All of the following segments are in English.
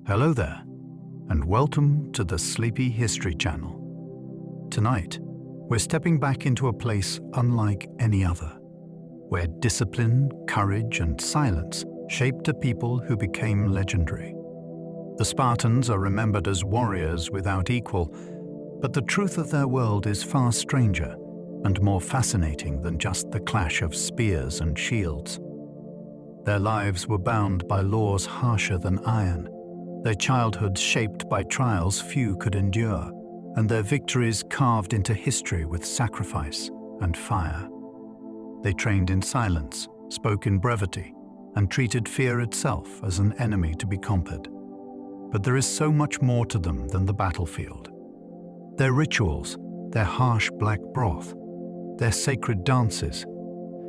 Hello there, and welcome to the Sleepy History Channel. Tonight, we're stepping back into a place unlike any other, where discipline, courage, and silence shaped a people who became legendary. The Spartans are remembered as warriors without equal, but the truth of their world is far stranger and more fascinating than just the clash of spears and shields. Their lives were bound by laws harsher than iron, their childhoods shaped by trials few could endure, and their victories carved into history with sacrifice and fire. They trained in silence, spoke in brevity, and treated fear itself as an enemy to be conquered. But there is so much more to them than the battlefield. Their rituals, their harsh black broth, their sacred dances,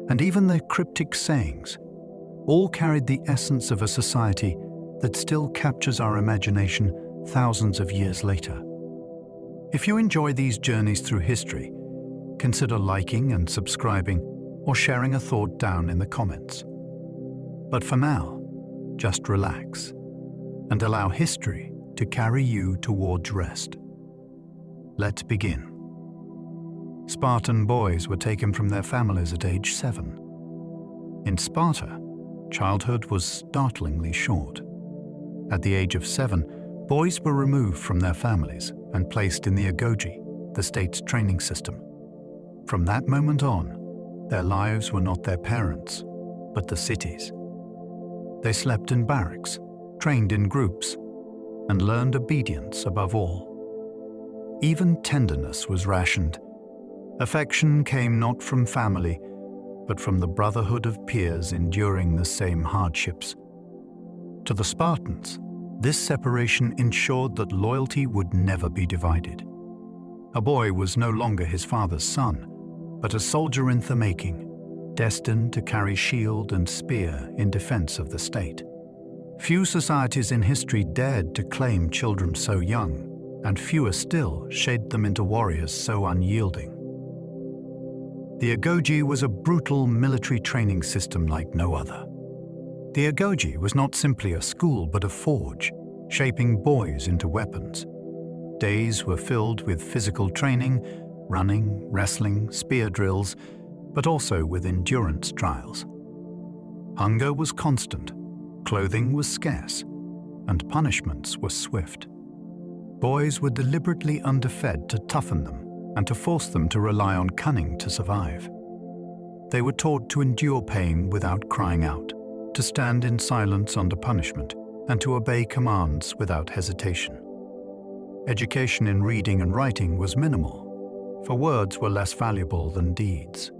and even their cryptic sayings, all carried the essence of a society that still captures our imagination thousands of years later. If you enjoy these journeys through history, consider liking and subscribing or sharing a thought down in the comments. But for now, just relax and allow history to carry you towards rest. Let's begin. Spartan boys were taken from their families at age 7. In Sparta, childhood was startlingly short. At the age of 7, boys were removed from their families and placed in the agoge, the state's training system. From that moment on, their lives were not their parents, but the city's. They slept in barracks, trained in groups, and learned obedience above all. Even tenderness was rationed. Affection came not from family, but from the brotherhood of peers enduring the same hardships. To the Spartans, this separation ensured that loyalty would never be divided. A boy was no longer his father's son, but a soldier in the making, destined to carry shield and spear in defense of the state. Few societies in history dared to claim children so young, and fewer still shaped them into warriors so unyielding. The agoge was a brutal military training system like no other. The agoge was not simply a school but a forge, shaping boys into weapons. Days were filled with physical training, running, wrestling, spear drills, but also with endurance trials. Hunger was constant, clothing was scarce, and punishments were swift. Boys were deliberately underfed to toughen them and to force them to rely on cunning to survive. They were taught to endure pain without crying out, to stand in silence under punishment, and to obey commands without hesitation. Education in reading and writing was minimal, for words were less valuable than deeds.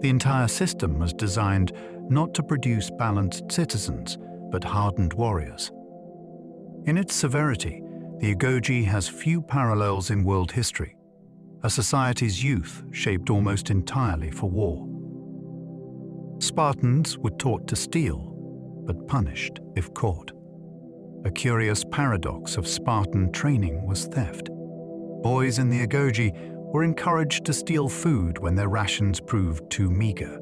The entire system was designed not to produce balanced citizens, but hardened warriors. In its severity, the agoge has few parallels in world history, a society's youth shaped almost entirely for war. Spartans were taught to steal, but punished if caught. A curious paradox of Spartan training was theft. Boys in the agoge were encouraged to steal food when their rations proved too meager.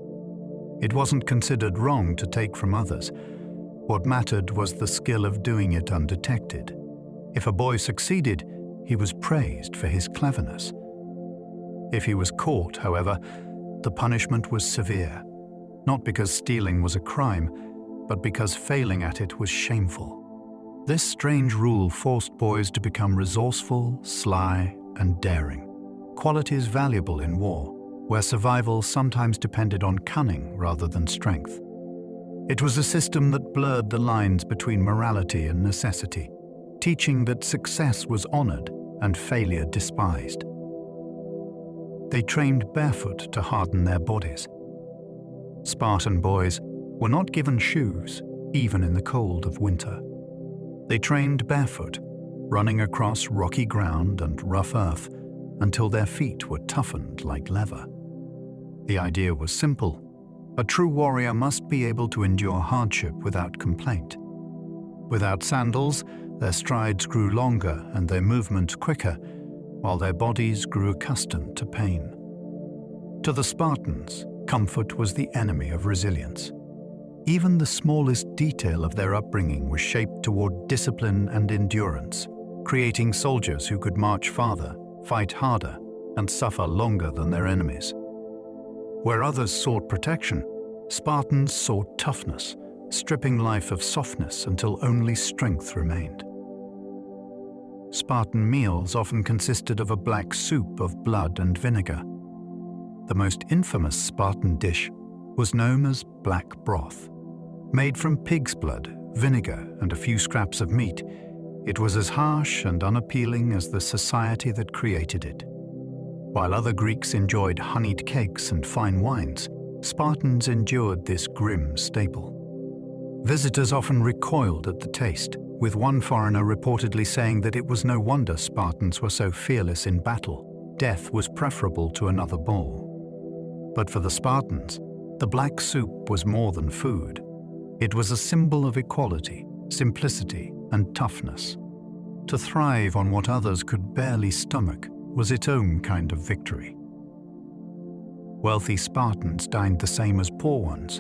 It wasn't considered wrong to take from others. What mattered was the skill of doing it undetected. If a boy succeeded, he was praised for his cleverness. If he was caught, however, the punishment was severe. Not because stealing was a crime, but because failing at it was shameful. This strange rule forced boys to become resourceful, sly, and daring, qualities valuable in war, where survival sometimes depended on cunning rather than strength. It was a system that blurred the lines between morality and necessity, teaching that success was honored and failure despised. They trained barefoot to harden their bodies. Spartan boys were not given shoes, even in the cold of winter. They trained barefoot, running across rocky ground and rough earth until their feet were toughened like leather. The idea was simple. A true warrior must be able to endure hardship without complaint. Without sandals, their strides grew longer and their movements quicker, while their bodies grew accustomed to pain. To the Spartans, comfort was the enemy of resilience. Even the smallest detail of their upbringing was shaped toward discipline and endurance, creating soldiers who could march farther, fight harder, and suffer longer than their enemies. Where others sought protection, Spartans sought toughness, stripping life of softness until only strength remained. Spartan meals often consisted of a black soup of blood and vinegar. The most infamous Spartan dish was known as black broth. Made from pig's blood, vinegar, and a few scraps of meat, it was as harsh and unappealing as the society that created it. While other Greeks enjoyed honeyed cakes and fine wines, Spartans endured this grim staple. Visitors often recoiled at the taste, with one foreigner reportedly saying that it was no wonder Spartans were so fearless in battle. Death was preferable to another bowl. But for the Spartans, the black soup was more than food. It was a symbol of equality, simplicity, and toughness. To thrive on what others could barely stomach was its own kind of victory. Wealthy Spartans dined the same as poor ones.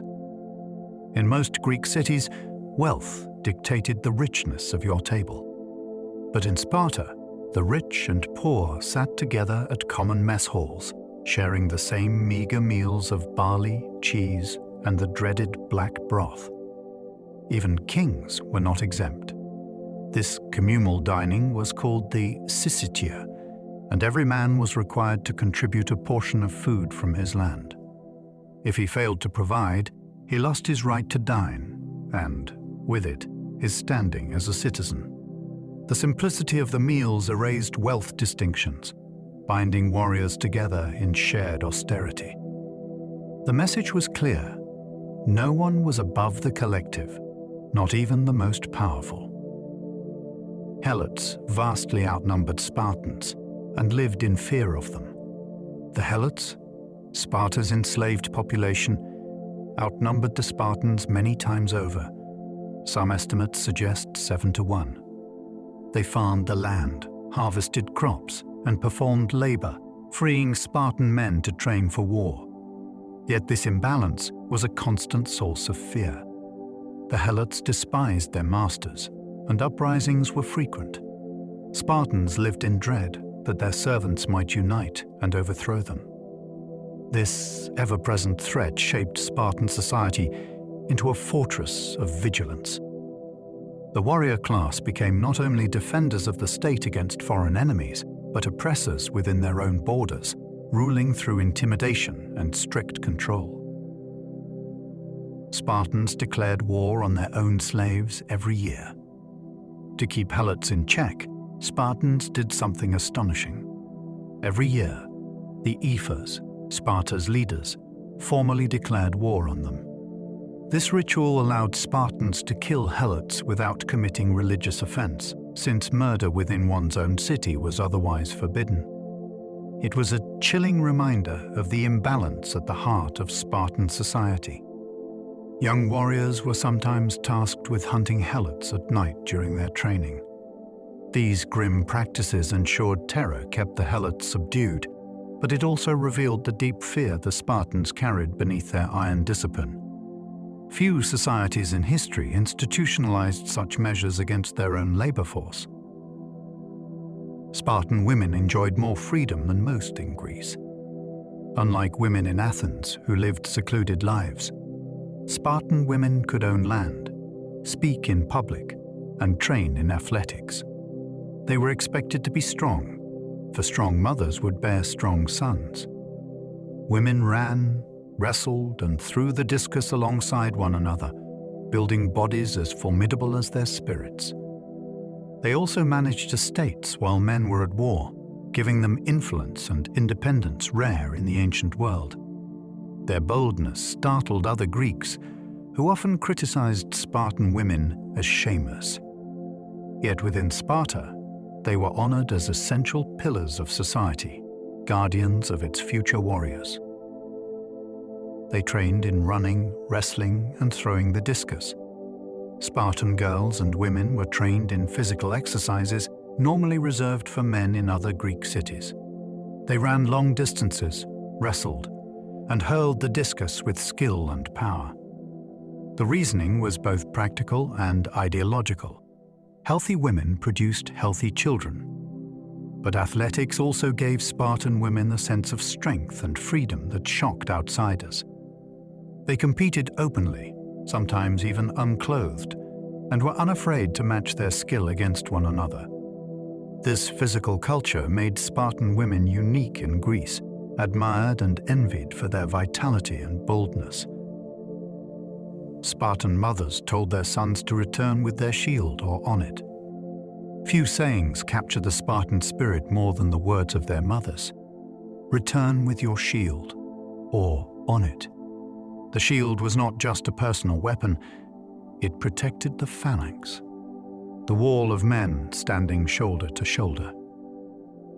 In most Greek cities, wealth dictated the richness of your table. But in Sparta, the rich and poor sat together at common mess halls, sharing the same meager meals of barley, cheese, and the dreaded black broth. Even kings were not exempt. This communal dining was called the syssitia, and every man was required to contribute a portion of food from his land. If he failed to provide, he lost his right to dine, and, with it, his standing as a citizen. The simplicity of the meals erased wealth distinctions, binding warriors together in shared austerity. The message was clear: no one was above the collective, not even the most powerful. Helots vastly outnumbered Spartans and lived in fear of them. The Helots, Sparta's enslaved population, outnumbered the Spartans many times over. Some estimates suggest 7 to 1. They farmed the land, harvested crops, and performed labor, freeing Spartan men to train for war. Yet this imbalance was a constant source of fear. The Helots despised their masters, and uprisings were frequent. Spartans lived in dread that their servants might unite and overthrow them. This ever-present threat shaped Spartan society into a fortress of vigilance. The warrior class became not only defenders of the state against foreign enemies, but oppressors within their own borders, ruling through intimidation and strict control. Spartans declared war on their own slaves every year. To keep Helots in check, Spartans did something astonishing. Every year, the Ephors, Sparta's leaders, formally declared war on them. This ritual allowed Spartans to kill Helots without committing religious offense, since murder within one's own city was otherwise forbidden. It was a chilling reminder of the imbalance at the heart of Spartan society. Young warriors were sometimes tasked with hunting Helots at night during their training. These grim practices ensured terror kept the Helots subdued, but it also revealed the deep fear the Spartans carried beneath their iron discipline. Few societies in history institutionalized such measures against their own labor force. Spartan women enjoyed more freedom than most in Greece. Unlike women in Athens, who lived secluded lives, Spartan women could own land, speak in public, and train in athletics. They were expected to be strong, for strong mothers would bear strong sons. Women ran, wrestled, and threw the discus alongside one another, building bodies as formidable as their spirits. They also managed estates while men were at war, giving them influence and independence rare in the ancient world. Their boldness startled other Greeks, who often criticized Spartan women as shamers. Yet within Sparta, they were honored as essential pillars of society, guardians of its future warriors. They trained in running, wrestling, and throwing the discus. Spartan girls and women were trained in physical exercises normally reserved for men in other Greek cities. They ran long distances, wrestled, and hurled the discus with skill and power. The reasoning was both practical and ideological. Healthy women produced healthy children. But athletics also gave Spartan women a sense of strength and freedom that shocked outsiders. They competed openly, sometimes even unclothed, and were unafraid to match their skill against one another. This physical culture made Spartan women unique in Greece, admired and envied for their vitality and boldness. Spartan mothers told their sons to return with their shield or on it. Few sayings capture the Spartan spirit more than the words of their mothers. Return with your shield, or on it. The shield was not just a personal weapon, it protected the phalanx, the wall of men standing shoulder to shoulder.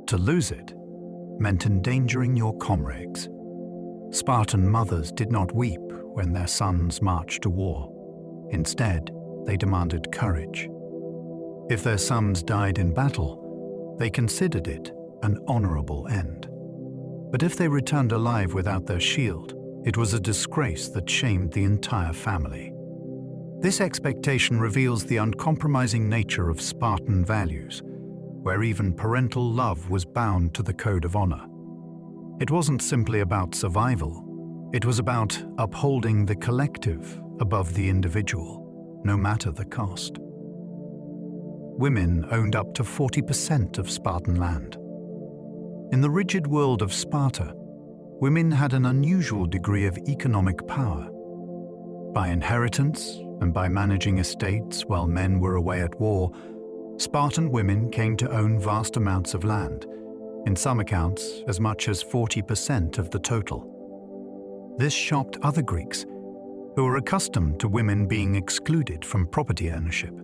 To lose it meant endangering your comrades. Spartan mothers did not weep when their sons marched to war. Instead, they demanded courage. If their sons died in battle, they considered it an honorable end. But if they returned alive without their shield, it was a disgrace that shamed the entire family. This expectation reveals the uncompromising nature of Spartan values, where even parental love was bound to the code of honor. It wasn't simply about survival, it was about upholding the collective above the individual, no matter the cost. Women owned up to 40% of Spartan land. In the rigid world of Sparta, women had an unusual degree of economic power. By inheritance and by managing estates while men were away at war, Spartan women came to own vast amounts of land, in some accounts as much as 40% of the total. This shocked other Greeks, who were accustomed to women being excluded from property ownership.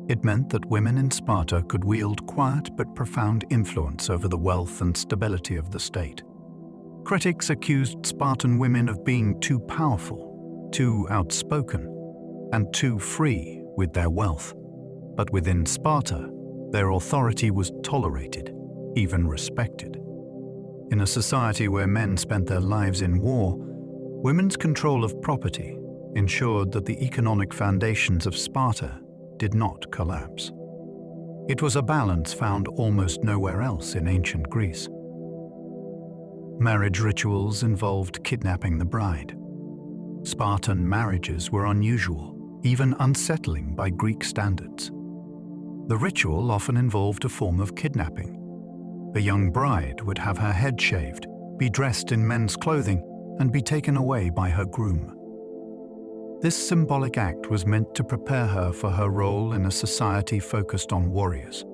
It meant that women in Sparta could wield quiet but profound influence over the wealth and stability of the state. Critics accused Spartan women of being too powerful, too outspoken, and too free with their wealth. But within Sparta, their authority was tolerated, even respected. In a society where men spent their lives in war, women's control of property ensured that the economic foundations of Sparta did not collapse. It was a balance found almost nowhere else in ancient Greece. Marriage rituals involved kidnapping the bride. Spartan marriages were unusual, even unsettling by Greek standards. The ritual often involved a form of kidnapping. The young bride would have her head shaved, be dressed in men's clothing, and be taken away by her groom. This symbolic act was meant to prepare her for her role in a society focused on warriors.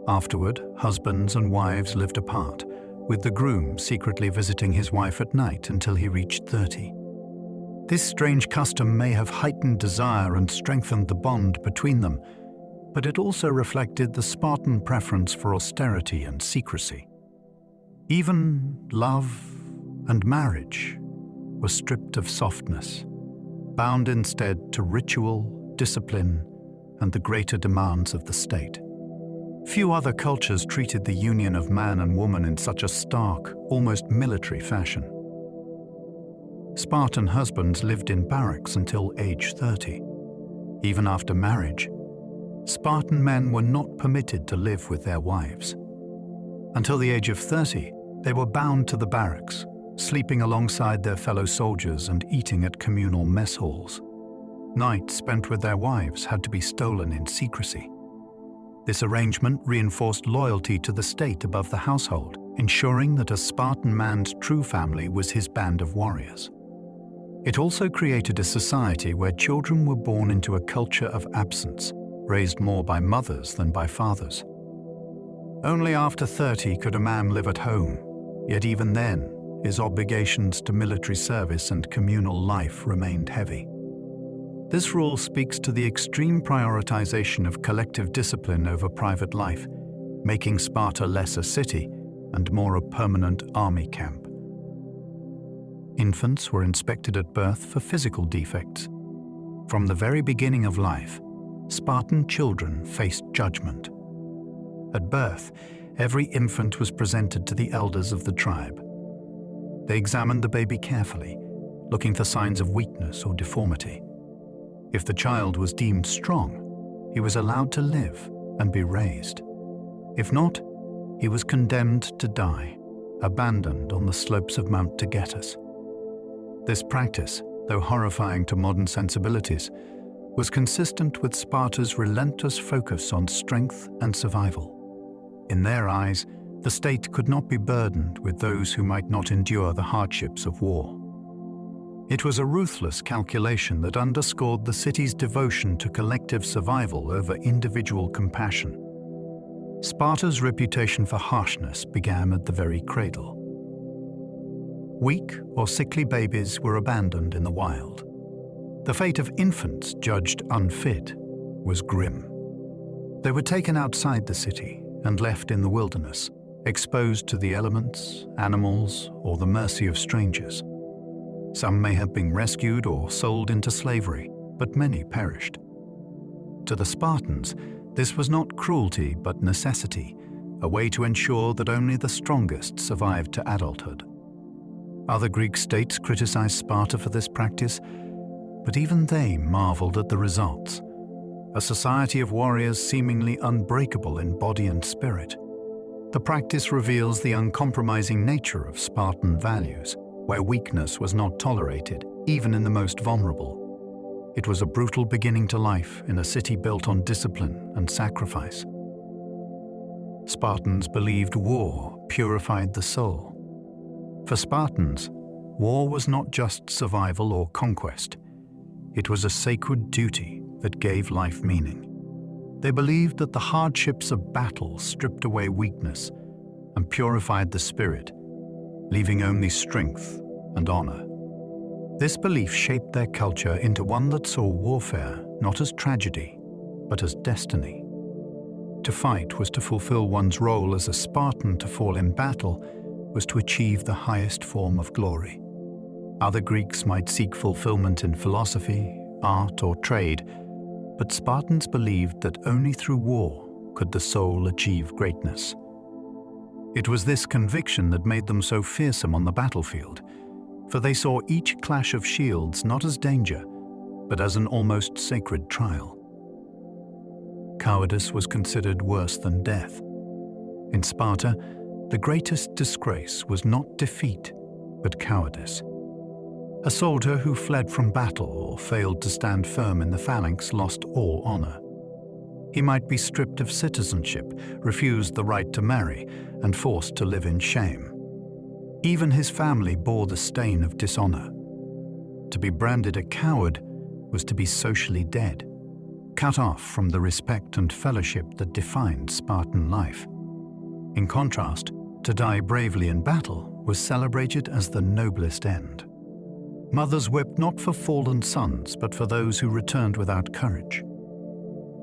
Afterward, husbands and wives lived apart, with the groom secretly visiting his wife at night until he reached 30. This strange custom may have heightened desire and strengthened the bond between them, but it also reflected the Spartan preference for austerity and secrecy. Even love and marriage were stripped of softness, bound instead to ritual, discipline, and the greater demands of the state. Few other cultures treated the union of man and woman in such a stark, almost military fashion. Spartan husbands lived in barracks until age 30. Even after marriage, Spartan men were not permitted to live with their wives. Until the age of 30, they were bound to the barracks, sleeping alongside their fellow soldiers and eating at communal mess halls. Nights spent with their wives had to be stolen in secrecy. This arrangement reinforced loyalty to the state above the household, ensuring that a Spartan man's true family was his band of warriors. It also created a society where children were born into a culture of absence, raised more by mothers than by fathers. Only after 30 could a man live at home, yet even then, his obligations to military service and communal life remained heavy. This rule speaks to the extreme prioritization of collective discipline over private life, making Sparta less a city and more a permanent army camp. Infants were inspected at birth for physical defects. From the very beginning of life, Spartan children faced judgment. At birth, every infant was presented to the elders of the tribe. They examined the baby carefully, looking for signs of weakness or deformity. If the child was deemed strong, he was allowed to live and be raised. If not, he was condemned to die, abandoned on the slopes of Mount Taygetus. This practice, though horrifying to modern sensibilities, was consistent with Sparta's relentless focus on strength and survival. In their eyes, the state could not be burdened with those who might not endure the hardships of war. It was a ruthless calculation that underscored the city's devotion to collective survival over individual compassion. Sparta's reputation for harshness began at the very cradle. Weak or sickly babies were abandoned in the wild. The fate of infants judged unfit was grim. They were taken outside the city and left in the wilderness, exposed to the elements, animals, or the mercy of strangers. Some may have been rescued or sold into slavery, but many perished. To the Spartans, this was not cruelty but necessity, a way to ensure that only the strongest survived to adulthood. Other Greek states criticized Sparta for this practice, but even they marveled at the results. A society of warriors seemingly unbreakable in body and spirit. The practice reveals the uncompromising nature of Spartan values, where weakness was not tolerated, even in the most vulnerable. It was a brutal beginning to life in a city built on discipline and sacrifice. Spartans believed war purified the soul. For Spartans, war was not just survival or conquest. It was a sacred duty that gave life meaning. They believed that the hardships of battle stripped away weakness and purified the spirit, leaving only strength and honor. This belief shaped their culture into one that saw warfare not as tragedy, but as destiny. To fight was to fulfill one's role as a Spartan. To fall in battle was to achieve the highest form of glory. Other Greeks might seek fulfillment in philosophy, art, or trade, but Spartans believed that only through war could the soul achieve greatness. It was this conviction that made them so fearsome on the battlefield, for they saw each clash of shields not as danger, but as an almost sacred trial. Cowardice was considered worse than death. In Sparta, the greatest disgrace was not defeat, but cowardice. A soldier who fled from battle or failed to stand firm in the phalanx lost all honor. He might be stripped of citizenship, refused the right to marry, and forced to live in shame. Even his family bore the stain of dishonor. To be branded a coward was to be socially dead, cut off from the respect and fellowship that defined Spartan life. In contrast, to die bravely in battle was celebrated as the noblest end. Mothers wept not for fallen sons, but for those who returned without courage.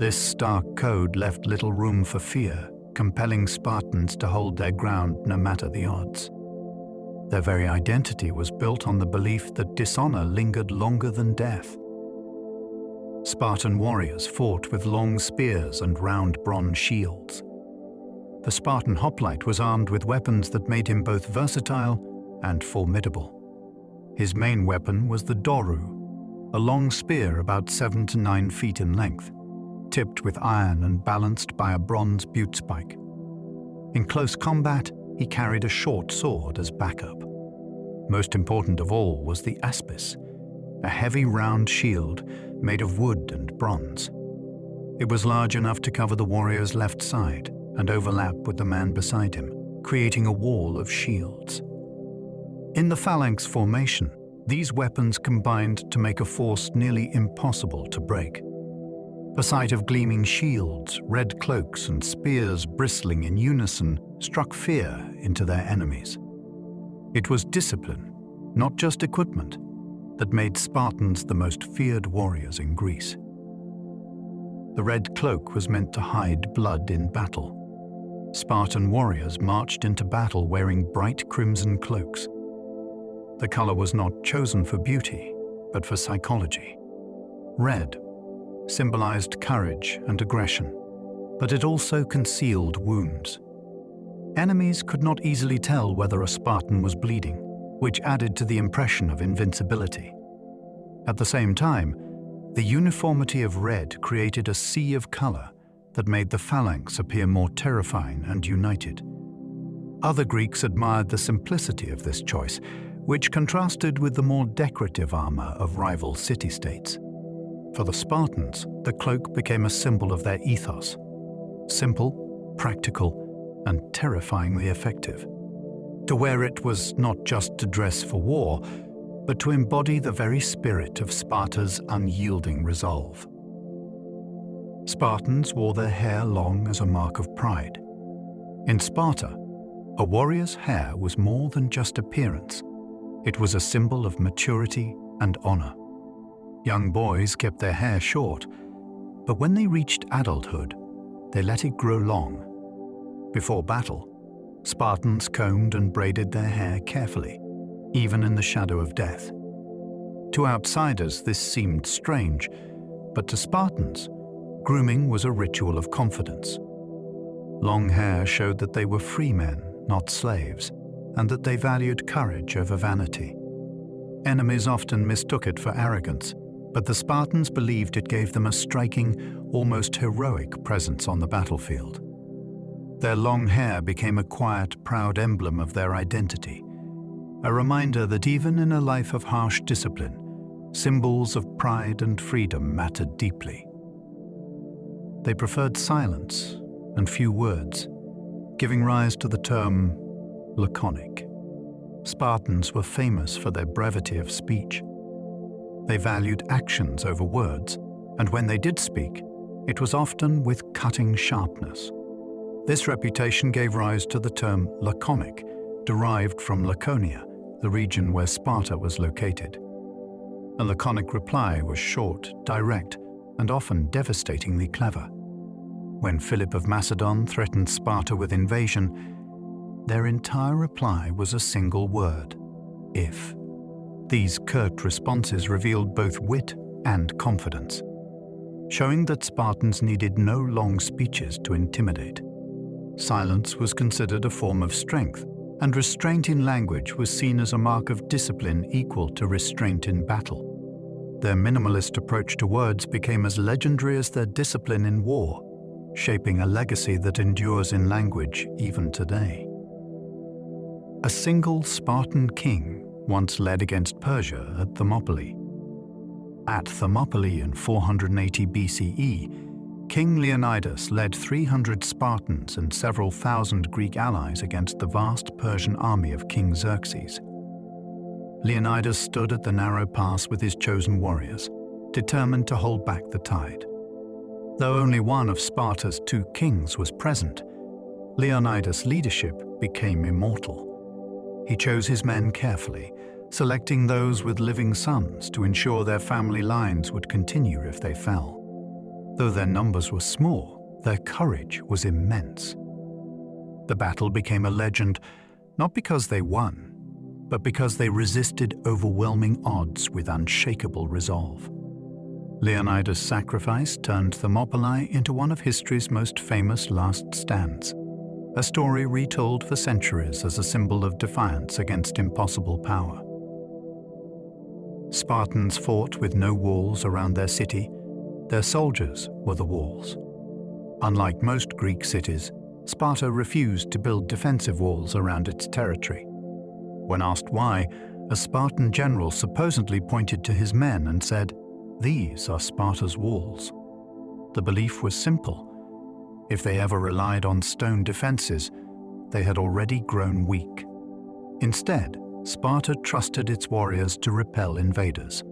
This stark code left little room for fear, compelling Spartans to hold their ground no matter the odds. Their very identity was built on the belief that dishonor lingered longer than death. Spartan warriors fought with long spears and round bronze shields. The Spartan hoplite was armed with weapons that made him both versatile and formidable. His main weapon was the doru, a long spear about 7 to 9 feet in length, tipped with iron and balanced by a bronze butte spike. In close combat, he carried a short sword as backup. Most important of all was the aspis, a heavy round shield made of wood and bronze. It was large enough to cover the warrior's left side and overlap with the man beside him, creating a wall of shields. In the phalanx formation, these weapons combined to make a force nearly impossible to break. The sight of gleaming shields, red cloaks, and spears bristling in unison struck fear into their enemies. It was discipline, not just equipment, that made Spartans the most feared warriors in Greece. The red cloak was meant to hide blood in battle. Spartan warriors marched into battle wearing bright crimson cloaks. The color was not chosen for beauty, but for psychology. Red symbolized courage and aggression, but it also concealed wounds. Enemies could not easily tell whether a Spartan was bleeding, which added to the impression of invincibility. At the same time, The uniformity of red created a sea of color that made the phalanx appear more terrifying and united. Other Greeks admired the simplicity of this choice, which contrasted with the more decorative armor of rival city-states. For the Spartans, the cloak became a symbol of their ethos: simple, practical, and terrifyingly effective. To wear it was not just to dress for war, but to embody the very spirit of Sparta's unyielding resolve. Spartans wore their hair long as a mark of pride. In Sparta, a warrior's hair was more than just appearance. It was a symbol of maturity and honor. Young boys kept their hair short, but when they reached adulthood, they let it grow long. Before battle, Spartans combed and braided their hair carefully, even in the shadow of death. To outsiders, this seemed strange, but to Spartans, grooming was a ritual of confidence. Long hair showed that they were free men, not slaves, and that they valued courage over vanity. Enemies often mistook it for arrogance, but the Spartans believed it gave them a striking, almost heroic presence on the battlefield. Their long hair became a quiet, proud emblem of their identity, a reminder that even in a life of harsh discipline, symbols of pride and freedom mattered deeply. They preferred silence and few words, giving rise to the term laconic. Spartans were famous for their brevity of speech. They valued actions over words, and when they did speak, it was often with cutting sharpness. This reputation gave rise to the term laconic, derived from Laconia, the region where Sparta was located. A laconic reply was short, direct, and often devastatingly clever. When Philip of Macedon threatened Sparta with invasion, their entire reply was a single word: if. These curt responses revealed both wit and confidence, showing that Spartans needed no long speeches to intimidate. Silence was considered a form of strength, and restraint in language was seen as a mark of discipline equal to restraint in battle. Their minimalist approach to words became as legendary as their discipline in war, shaping a legacy that endures in language even today. A single Spartan king once led against Persia at Thermopylae. At Thermopylae in 480 BCE, King Leonidas led 300 Spartans and several thousand Greek allies against the vast Persian army of King Xerxes. Leonidas stood at the narrow pass with his chosen warriors, determined to hold back the tide. Though only one of Sparta's 2 kings was present, Leonidas' leadership became immortal. He chose his men carefully, selecting those with living sons to ensure their family lines would continue if they fell. Though their numbers were small, their courage was immense. The battle became a legend, not because they won, but because they resisted overwhelming odds with unshakable resolve. Leonidas' sacrifice turned Thermopylae into one of history's most famous last stands, a story retold for centuries as a symbol of defiance against impossible power. Spartans fought with no walls around their city. Their soldiers were the walls. Unlike most Greek cities, Sparta refused to build defensive walls around its territory. When asked why, a Spartan general supposedly pointed to his men and said, "These are Sparta's walls." The belief was simple. If they ever relied on stone defenses, they had already grown weak. Instead, Sparta trusted its warriors to repel invaders.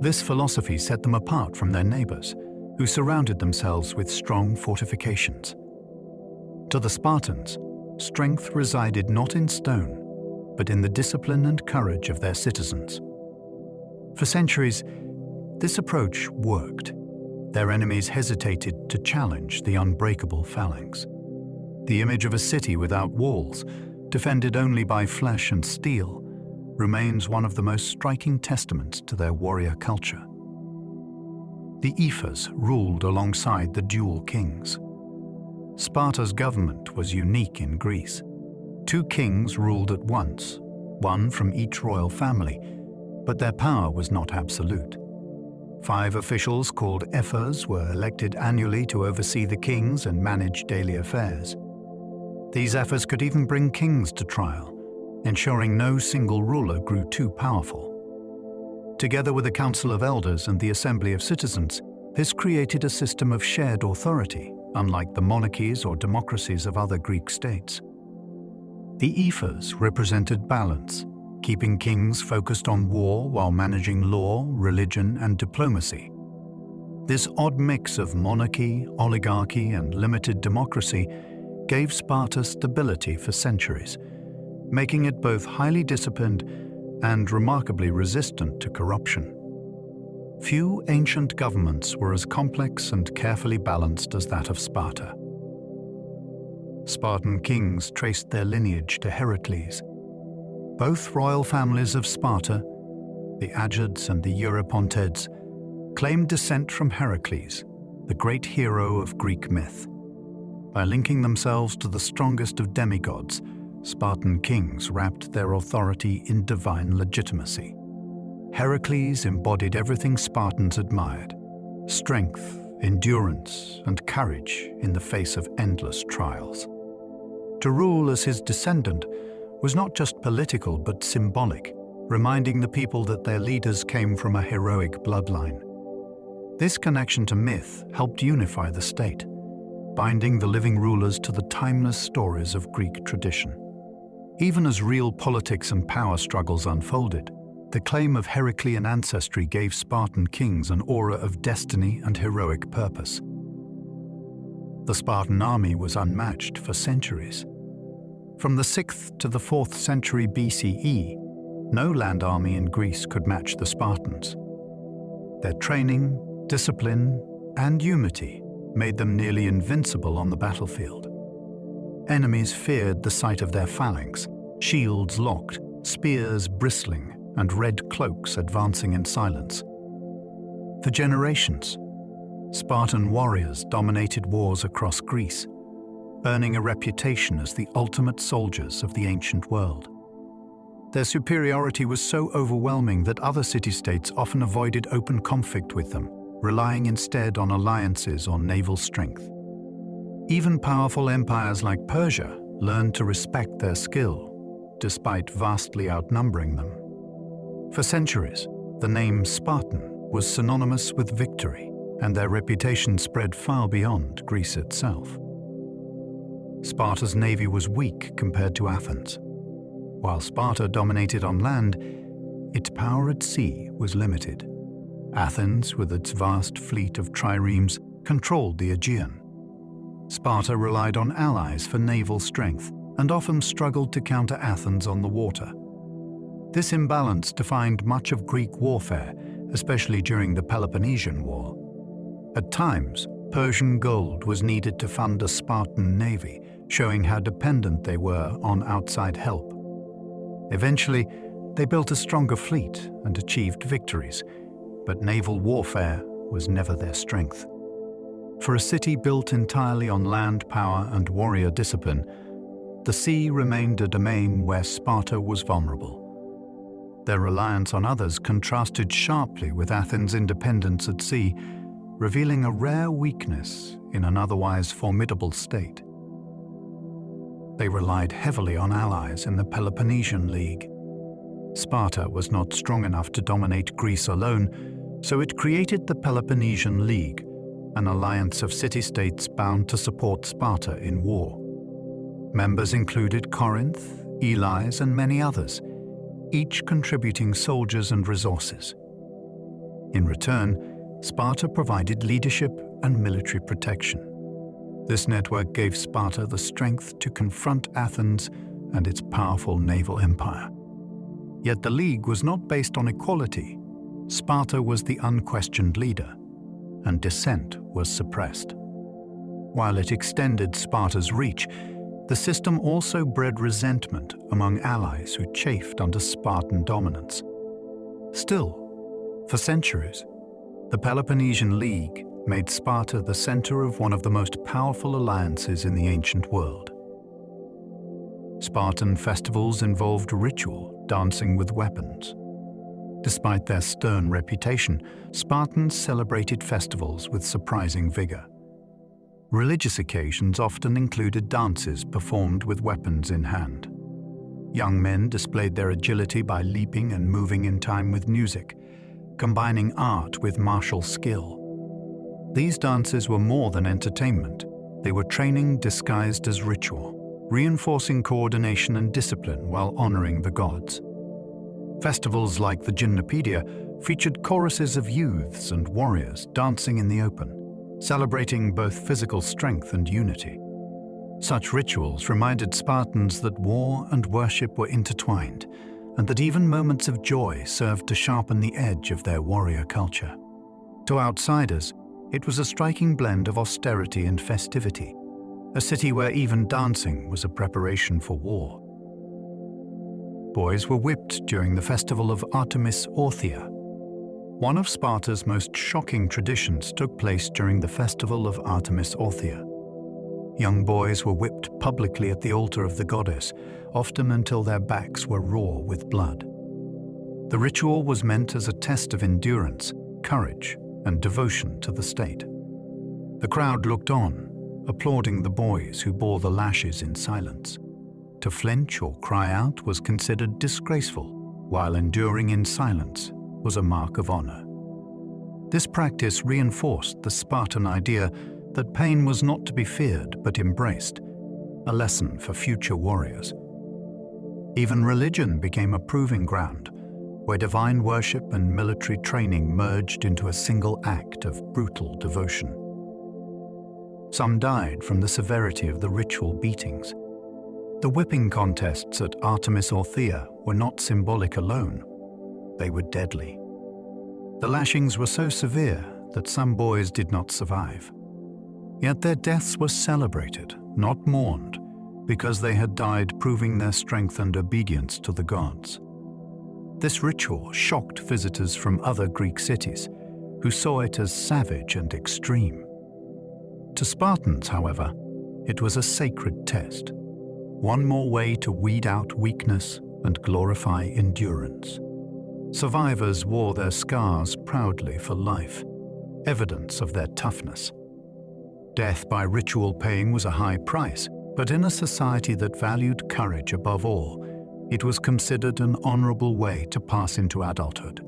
This philosophy set them apart from their neighbors, who surrounded themselves with strong fortifications. To the Spartans, strength resided not in stone, but in the discipline and courage of their citizens. For centuries, this approach worked. Their enemies hesitated to challenge the unbreakable phalanx. The image of a city without walls, defended only by flesh and steel, remains one of the most striking testaments to their warrior culture. The ephors ruled alongside the dual kings. Sparta's government was unique in Greece. 2 kings ruled at once, one from each royal family, but their power was not absolute. 5 officials called ephors were elected annually to oversee the kings and manage daily affairs. These ephors could even bring kings to trial, ensuring no single ruler grew too powerful. Together with a council of elders and the assembly of citizens, this created a system of shared authority, unlike the monarchies or democracies of other Greek states. The ephors represented balance, keeping kings focused on war while managing law, religion, and diplomacy. This odd mix of monarchy, oligarchy, and limited democracy gave Sparta stability for centuries, making it both highly disciplined and remarkably resistant to corruption. Few ancient governments were as complex and carefully balanced as that of Sparta. Spartan kings traced their lineage to Heracles. Both royal families of Sparta, the Agids and the Euryponteids, claimed descent from Heracles, the great hero of Greek myth. By linking themselves to the strongest of demigods, Spartan kings wrapped their authority in divine legitimacy. Heracles embodied everything Spartans admired: strength, endurance, and courage in the face of endless trials. To rule as his descendant was not just political but symbolic, reminding the people that their leaders came from a heroic bloodline. This connection to myth helped unify the state, binding the living rulers to the timeless stories of Greek tradition. Even as real politics and power struggles unfolded, the claim of Heraclean ancestry gave Spartan kings an aura of destiny and heroic purpose. The Spartan army was unmatched for centuries. From the 6th to the 4th century BCE, no land army in Greece could match the Spartans. Their training, discipline, and unity made them nearly invincible on the battlefield. Enemies feared the sight of their phalanx, shields locked, spears bristling, and red cloaks advancing in silence. For generations, Spartan warriors dominated wars across Greece, earning a reputation as the ultimate soldiers of the ancient world. Their superiority was so overwhelming that other city-states often avoided open conflict with them, relying instead on alliances or naval strength. Even powerful empires like Persia learned to respect their skill, despite vastly outnumbering them. For centuries, the name Spartan was synonymous with victory, and their reputation spread far beyond Greece itself. Sparta's navy was weak compared to Athens. While Sparta dominated on land, its power at sea was limited. Athens, with its vast fleet of triremes, controlled the Aegean. Sparta relied on allies for naval strength and often struggled to counter Athens on the water. This imbalance defined much of Greek warfare, especially during the Peloponnesian War. At times, Persian gold was needed to fund a Spartan navy, showing how dependent they were on outside help. Eventually, they built a stronger fleet and achieved victories, but naval warfare was never their strength. For a city built entirely on land power and warrior discipline, the sea remained a domain where Sparta was vulnerable. Their reliance on others contrasted sharply with Athens' independence at sea, revealing a rare weakness in an otherwise formidable state. They relied heavily on allies in the Peloponnesian League. Sparta was not strong enough to dominate Greece alone, so it created the Peloponnesian League, an alliance of city-states bound to support Sparta in war. Members included Corinth, Elis, and many others, each contributing soldiers and resources. In return, Sparta provided leadership and military protection. This network gave Sparta the strength to confront Athens and its powerful naval empire. Yet the League was not based on equality. Sparta was the unquestioned leader, and dissent was suppressed. While it extended Sparta's reach, the system also bred resentment among allies who chafed under Spartan dominance. Still, for centuries, the Peloponnesian League made Sparta the center of one of the most powerful alliances in the ancient world. Spartan festivals involved ritual, dancing with weapons. Despite their stern reputation, Spartans celebrated festivals with surprising vigor. Religious occasions often included dances performed with weapons in hand. Young men displayed their agility by leaping and moving in time with music, combining art with martial skill. These dances were more than entertainment. They were training disguised as ritual, reinforcing coordination and discipline while honoring the gods. Festivals like the Gymnopædia featured choruses of youths and warriors dancing in the open, celebrating both physical strength and unity. Such rituals reminded Spartans that war and worship were intertwined, and that even moments of joy served to sharpen the edge of their warrior culture. To outsiders, it was a striking blend of austerity and festivity, a city where even dancing was a preparation for war. Boys were whipped during the festival of Artemis Orthia. One of Sparta's most shocking traditions took place during the festival of Artemis Orthia. Young boys were whipped publicly at the altar of the goddess, often until their backs were raw with blood. The ritual was meant as a test of endurance, courage, and devotion to the state. The crowd looked on, applauding the boys who bore the lashes in silence. To flinch or cry out was considered disgraceful, while enduring in silence was a mark of honor. This practice reinforced the Spartan idea that pain was not to be feared but embraced, a lesson for future warriors. Even religion became a proving ground, where divine worship and military training merged into a single act of brutal devotion. Some died from the severity of the ritual beatings. The whipping contests at Artemis Orthia were not symbolic alone, they were deadly. The lashings were so severe that some boys did not survive. Yet their deaths were celebrated, not mourned, because they had died proving their strength and obedience to the gods. This ritual shocked visitors from other Greek cities, who saw it as savage and extreme. To Spartans, however, it was a sacred test, one more way to weed out weakness and glorify endurance. Survivors wore their scars proudly for life, evidence of their toughness. Death by ritual paying was a high price, but in a society that valued courage above all, it was considered an honorable way to pass into adulthood.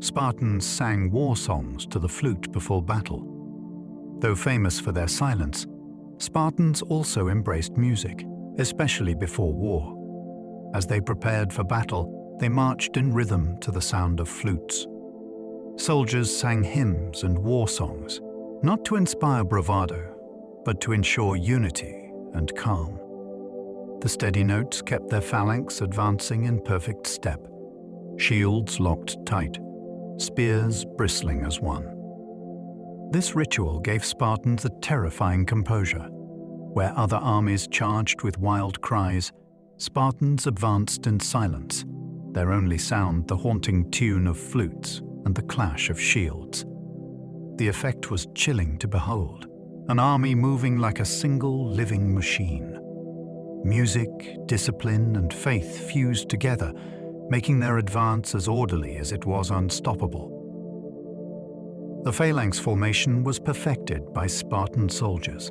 Spartans sang war songs to the flute before battle. Though famous for their silence, Spartans also embraced music, especially before war. As they prepared for battle, they marched in rhythm to the sound of flutes. Soldiers sang hymns and war songs, not to inspire bravado, but to ensure unity and calm. The steady notes kept their phalanx advancing in perfect step, shields locked tight, spears bristling as one. This ritual gave Spartans a terrifying composure. Where other armies charged with wild cries, Spartans advanced in silence, their only sound the haunting tune of flutes and the clash of shields. The effect was chilling to behold, an army moving like a single living machine. Music, discipline, and faith fused together, making their advance as orderly as it was unstoppable. The phalanx formation was perfected by Spartan soldiers.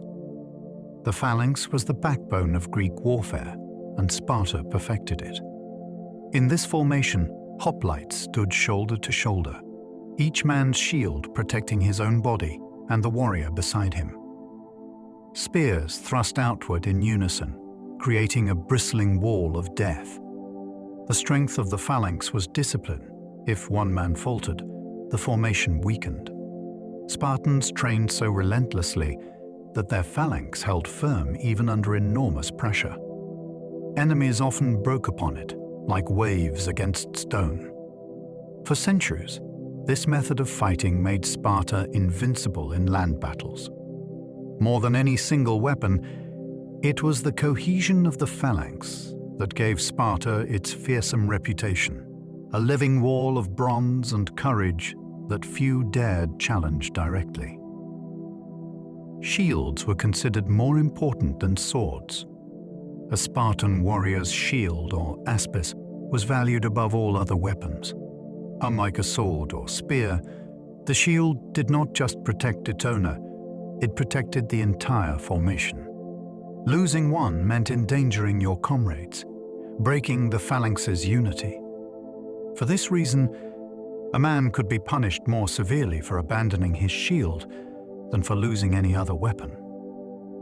The phalanx was the backbone of Greek warfare, and Sparta perfected it. In this formation, hoplites stood shoulder to shoulder, each man's shield protecting his own body and the warrior beside him. Spears thrust outward in unison, creating a bristling wall of death. The strength of the phalanx was discipline. If one man faltered, the formation weakened. Spartans trained so relentlessly that their phalanx held firm even under enormous pressure. Enemies often broke upon it, like waves against stone. For centuries, this method of fighting made Sparta invincible in land battles. More than any single weapon, it was the cohesion of the phalanx that gave Sparta its fearsome reputation, a living wall of bronze and courage that few dared challenge directly. Shields were considered more important than swords. A Spartan warrior's shield, or aspis, was valued above all other weapons. Unlike a sword or spear, the shield did not just protect its owner, it protected the entire formation. Losing one meant endangering your comrades, breaking the phalanx's unity. For this reason, a man could be punished more severely for abandoning his shield than for losing any other weapon.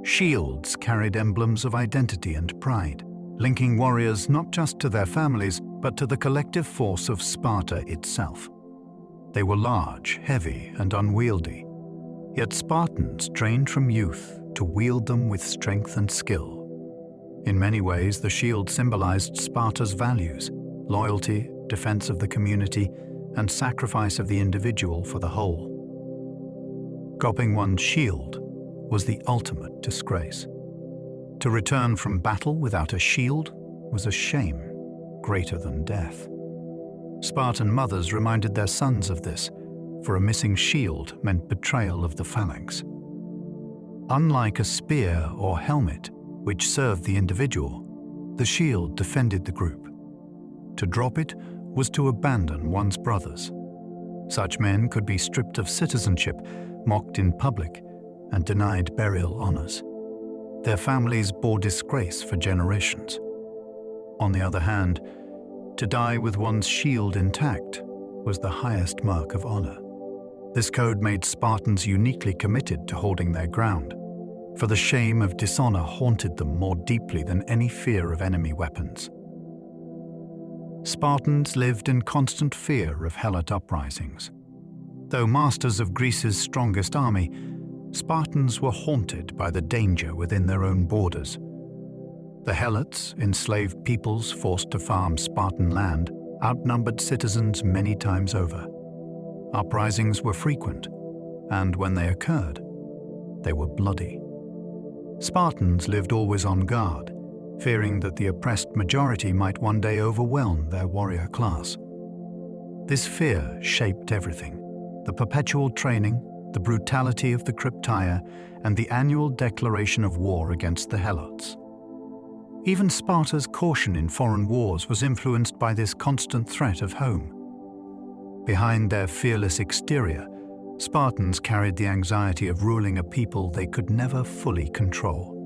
Shields carried emblems of identity and pride, linking warriors not just to their families, but to the collective force of Sparta itself. They were large, heavy, and unwieldy, yet Spartans trained from youth to wield them with strength and skill. In many ways, the shield symbolized Sparta's values: loyalty, defense of the community, and sacrifice of the individual for the whole. Dropping one's shield was the ultimate disgrace. To return from battle without a shield was a shame greater than death. Spartan mothers reminded their sons of this, for a missing shield meant betrayal of the phalanx. Unlike a spear or helmet, which served the individual, the shield defended the group. To drop it was to abandon one's brothers. Such men could be stripped of citizenship, mocked in public, and denied burial honors. Their families bore disgrace for generations. On the other hand, to die with one's shield intact was the highest mark of honor. This code made Spartans uniquely committed to holding their ground, for the shame of dishonor haunted them more deeply than any fear of enemy weapons. Spartans lived in constant fear of Helot uprisings. Though masters of Greece's strongest army, Spartans were haunted by the danger within their own borders. The Helots, enslaved peoples forced to farm Spartan land, outnumbered citizens many times over. Uprisings were frequent, and when they occurred, they were bloody. Spartans lived always on guard, fearing that the oppressed majority might one day overwhelm their warrior class. This fear shaped everything: the perpetual training, the brutality of the Crypteia, and the annual declaration of war against the Helots. Even Sparta's caution in foreign wars was influenced by this constant threat of home. Behind their fearless exterior, Spartans carried the anxiety of ruling a people they could never fully control.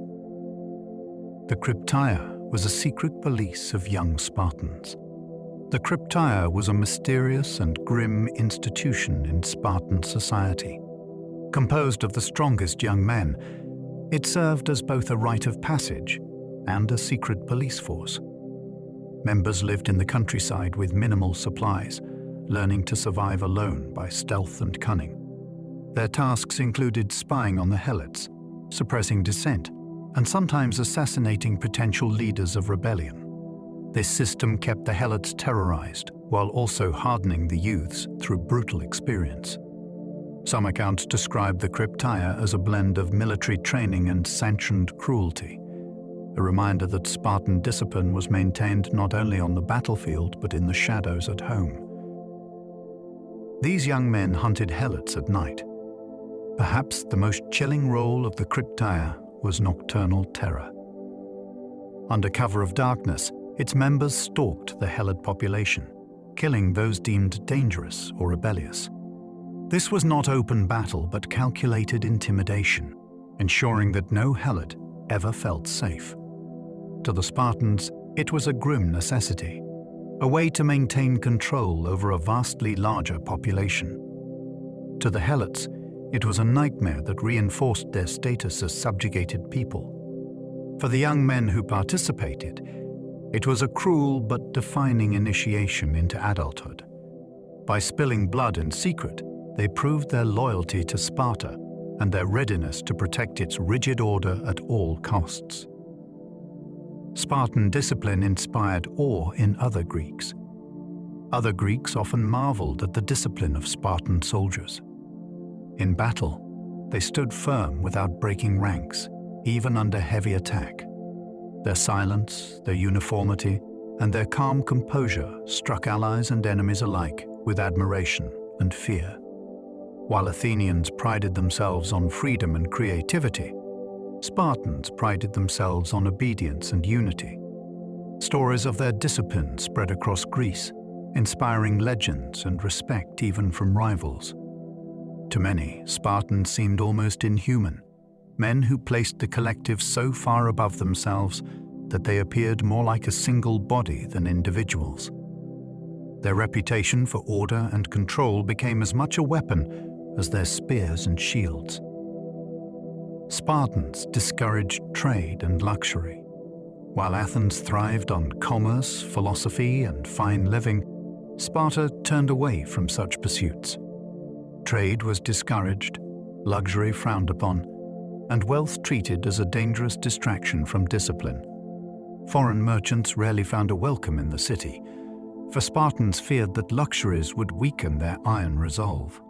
The Crypteia was a secret police of young Spartans. The Crypteia was a mysterious and grim institution in Spartan society. Composed of the strongest young men, it served as both a rite of passage and a secret police force. Members lived in the countryside with minimal supplies, learning to survive alone by stealth and cunning. Their tasks included spying on the Helots, suppressing dissent, and sometimes assassinating potential leaders of rebellion. This system kept the Helots terrorized, while also hardening the youths through brutal experience. Some accounts describe the Crypteia as a blend of military training and sanctioned cruelty, a reminder that Spartan discipline was maintained not only on the battlefield but in the shadows at home. These young men hunted Helots at night. Perhaps the most chilling role of the Crypteia was nocturnal terror. Under cover of darkness, its members stalked the Helot population, killing those deemed dangerous or rebellious. This was not open battle but calculated intimidation, ensuring that no Helot ever felt safe. To the Spartans, it was a grim necessity, a way to maintain control over a vastly larger population. To the Helots, it was a nightmare that reinforced their status as subjugated people. For the young men who participated, it was a cruel but defining initiation into adulthood. By spilling blood in secret, they proved their loyalty to Sparta and their readiness to protect its rigid order at all costs. Spartan discipline inspired awe in other Greeks. Other Greeks often marveled at the discipline of Spartan soldiers. In battle, they stood firm without breaking ranks, even under heavy attack. Their silence, their uniformity, and their calm composure struck allies and enemies alike with admiration and fear. While Athenians prided themselves on freedom and creativity, Spartans prided themselves on obedience and unity. Stories of their discipline spread across Greece, inspiring legends and respect even from rivals. To many, Spartans seemed almost inhuman, men who placed the collective so far above themselves that they appeared more like a single body than individuals. Their reputation for order and control became as much a weapon as their spears and shields. Spartans discouraged trade and luxury. While Athens thrived on commerce, philosophy, and fine living, Sparta turned away from such pursuits. Trade was discouraged, luxury frowned upon, and wealth treated as a dangerous distraction from discipline. Foreign merchants rarely found a welcome in the city, for Spartans feared that luxuries would weaken their iron resolve.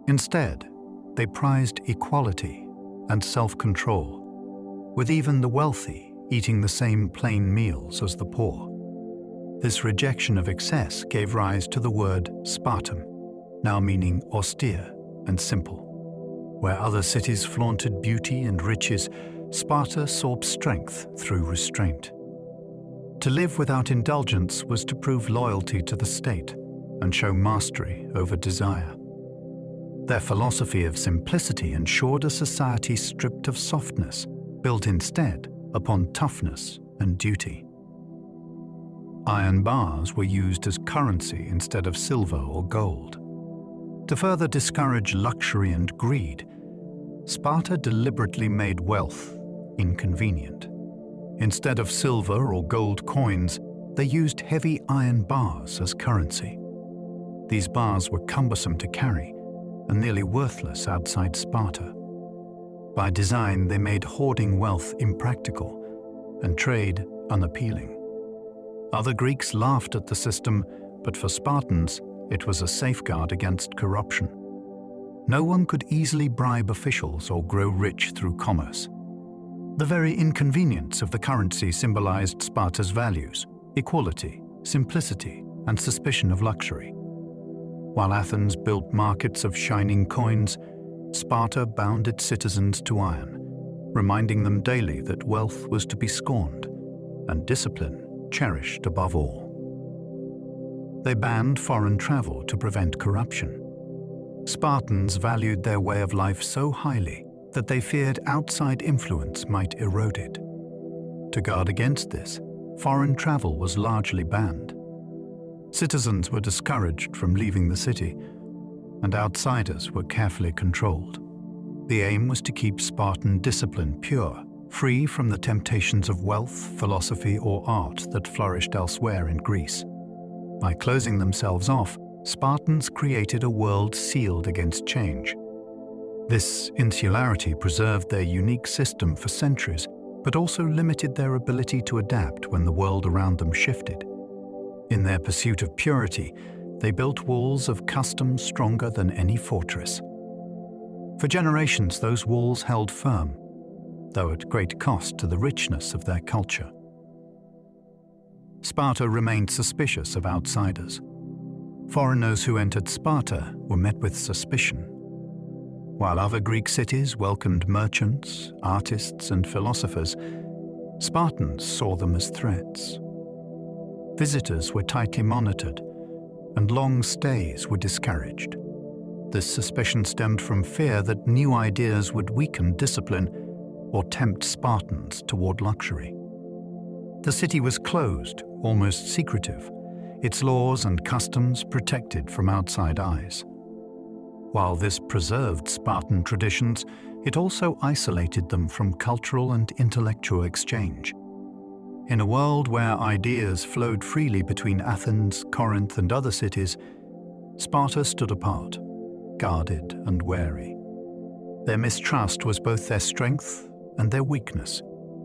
Instead, they prized equality and self-control, with even the wealthy eating the same plain meals as the poor. This rejection of excess gave rise to the word Spartan, now meaning austere and simple. Where other cities flaunted beauty and riches, Sparta sought strength through restraint. To live without indulgence was to prove loyalty to the state and show mastery over desire. Their philosophy of simplicity ensured a society stripped of softness, built instead upon toughness and duty. Iron bars were used as currency instead of silver or gold. To further discourage luxury and greed, Sparta deliberately made wealth inconvenient. Instead of silver or gold coins, they used heavy iron bars as currency. These bars were cumbersome to carry and nearly worthless outside Sparta. By design, they made hoarding wealth impractical and trade unappealing. Other Greeks laughed at the system, but for Spartans, it was a safeguard against corruption. No one could easily bribe officials or grow rich through commerce. The very inconvenience of the currency symbolized Sparta's values: equality, simplicity, and suspicion of luxury. While Athens built markets of shining coins, Sparta bound its citizens to iron, reminding them daily that wealth was to be scorned and discipline cherished above all. They banned foreign travel to prevent corruption. Spartans valued their way of life so highly that they feared outside influence might erode it. To guard against this, foreign travel was largely banned. Citizens were discouraged from leaving the city, and outsiders were carefully controlled. The aim was to keep Spartan discipline pure, free from the temptations of wealth, philosophy, or art that flourished elsewhere in Greece. By closing themselves off, Spartans created a world sealed against change. This insularity preserved their unique system for centuries, but also limited their ability to adapt when the world around them shifted. In their pursuit of purity, they built walls of custom stronger than any fortress. For generations, those walls held firm, though at great cost to the richness of their culture. Sparta remained suspicious of outsiders. Foreigners who entered Sparta were met with suspicion. While other Greek cities welcomed merchants, artists, and philosophers, Spartans saw them as threats. Visitors were tightly monitored, and long stays were discouraged. This suspicion stemmed from fear that new ideas would weaken discipline or tempt Spartans toward luxury. The city was closed, almost secretive, its laws and customs protected from outside eyes. While this preserved Spartan traditions, it also isolated them from cultural and intellectual exchange. In a world where ideas flowed freely between Athens, Corinth, and other cities, Sparta stood apart, guarded and wary. Their mistrust was both their strength and their weakness,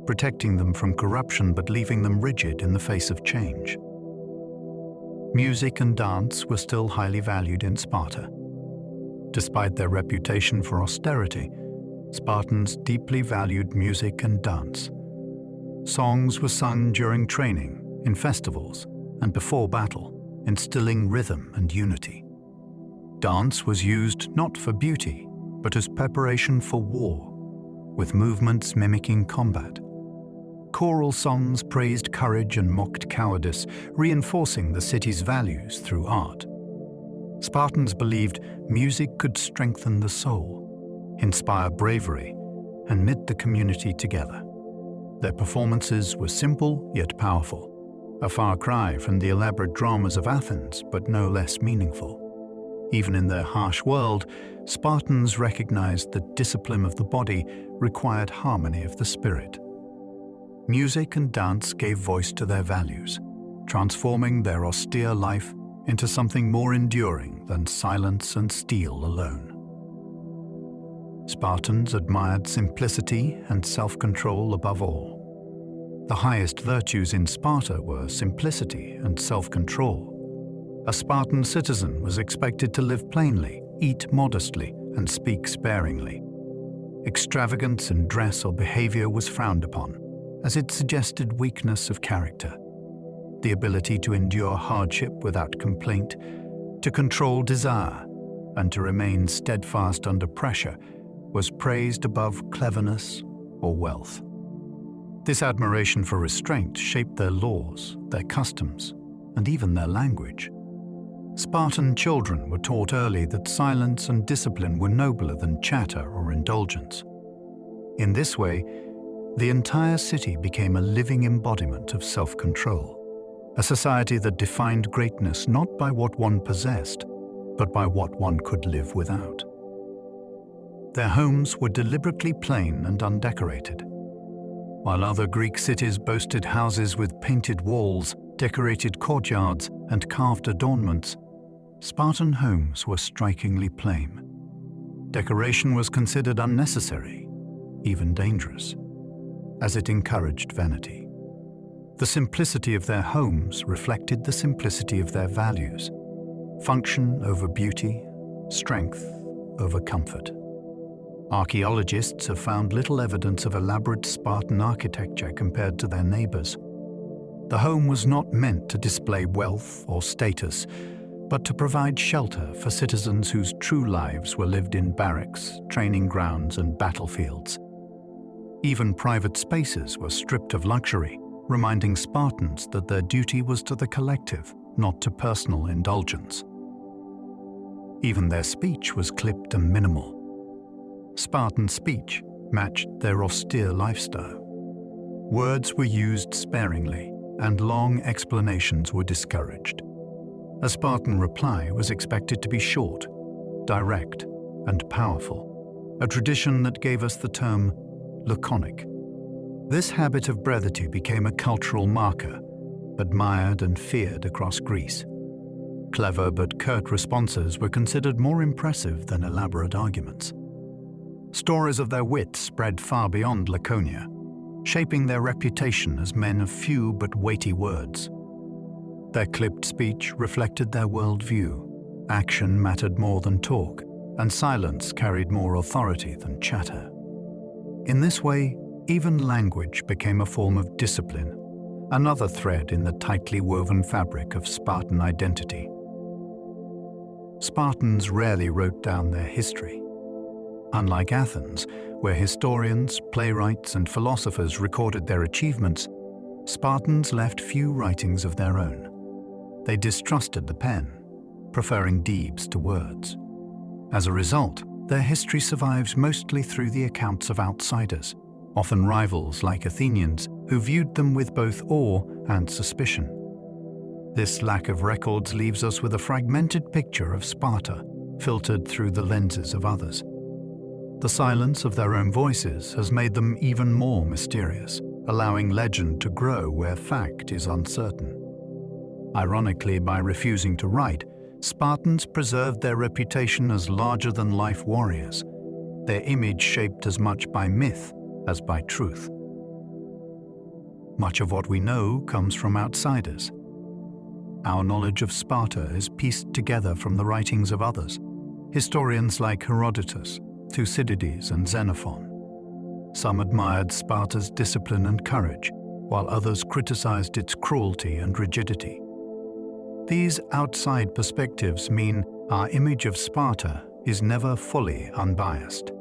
protecting them from corruption but leaving them rigid in the face of change. Music and dance were still highly valued in Sparta. Despite their reputation for austerity, Spartans deeply valued music and dance. Songs were sung during training, in festivals, and before battle, instilling rhythm and unity. Dance was used not for beauty, but as preparation for war, with movements mimicking combat. choral songs praised courage and mocked cowardice, reinforcing the city's values through art. Spartans believed music could strengthen the soul, inspire bravery, and knit the community together. Their performances were simple yet powerful, a far cry from the elaborate dramas of Athens, but no less meaningful. Even in their harsh world, Spartans recognized that discipline of the body required harmony of the spirit. Music and dance gave voice to their values, transforming their austere life into something more enduring than silence and steel alone. Spartans admired simplicity and self-control above all. The highest virtues in Sparta were simplicity and self-control. A Spartan citizen was expected to live plainly, eat modestly, and speak sparingly. Extravagance in dress or behavior was frowned upon, as it suggested weakness of character. The ability to endure hardship without complaint, to control desire, and to remain steadfast under pressure was praised above cleverness or wealth. This admiration for restraint shaped their laws, their customs, and even their language. Spartan children were taught early that silence and discipline were nobler than chatter or indulgence. In this way, the entire city became a living embodiment of self-control, a society that defined greatness not by what one possessed, but by what one could live without. Their homes were deliberately plain and undecorated. While other Greek cities boasted houses with painted walls, decorated courtyards, and carved adornments, Spartan homes were strikingly plain. Decoration was considered unnecessary, even dangerous, as it encouraged vanity. The simplicity of their homes reflected the simplicity of their values: function over beauty, strength over comfort. Archaeologists have found little evidence of elaborate Spartan architecture compared to their neighbors. The home was not meant to display wealth or status, but to provide shelter for citizens whose true lives were lived in barracks, training grounds, and battlefields. Even private spaces were stripped of luxury, reminding Spartans that their duty was to the collective, not to personal indulgence. Even their speech was clipped and minimal. Spartan speech matched their austere lifestyle. Words were used sparingly, and long explanations were discouraged. A Spartan reply was expected to be short, direct, and powerful, a tradition that gave us the term laconic. This habit of brevity became a cultural marker, admired and feared across Greece. Clever but curt responses were considered more impressive than elaborate arguments. Stories of their wit spread far beyond Laconia, shaping their reputation as men of few but weighty words. Their clipped speech reflected their worldview. Action mattered more than talk, and silence carried more authority than chatter. In this way, even language became a form of discipline, another thread in the tightly woven fabric of Spartan identity. Spartans rarely wrote down their history. Unlike Athens, where historians, playwrights, and philosophers recorded their achievements, Spartans left few writings of their own. They distrusted the pen, preferring deeds to words. As a result, their history survives mostly through the accounts of outsiders, often rivals like Athenians, who viewed them with both awe and suspicion. This lack of records leaves us with a fragmented picture of Sparta, filtered through the lenses of others. The silence of their own voices has made them even more mysterious, allowing legend to grow where fact is uncertain. Ironically, by refusing to write, Spartans preserved their reputation as larger-than-life warriors, their image shaped as much by myth as by truth. Much of what we know comes from outsiders. Our knowledge of Sparta is pieced together from the writings of others, historians like Herodotus, Thucydides, and Xenophon. Some admired Sparta's discipline and courage, while others criticized its cruelty and rigidity. These outside perspectives mean our image of Sparta is never fully unbiased.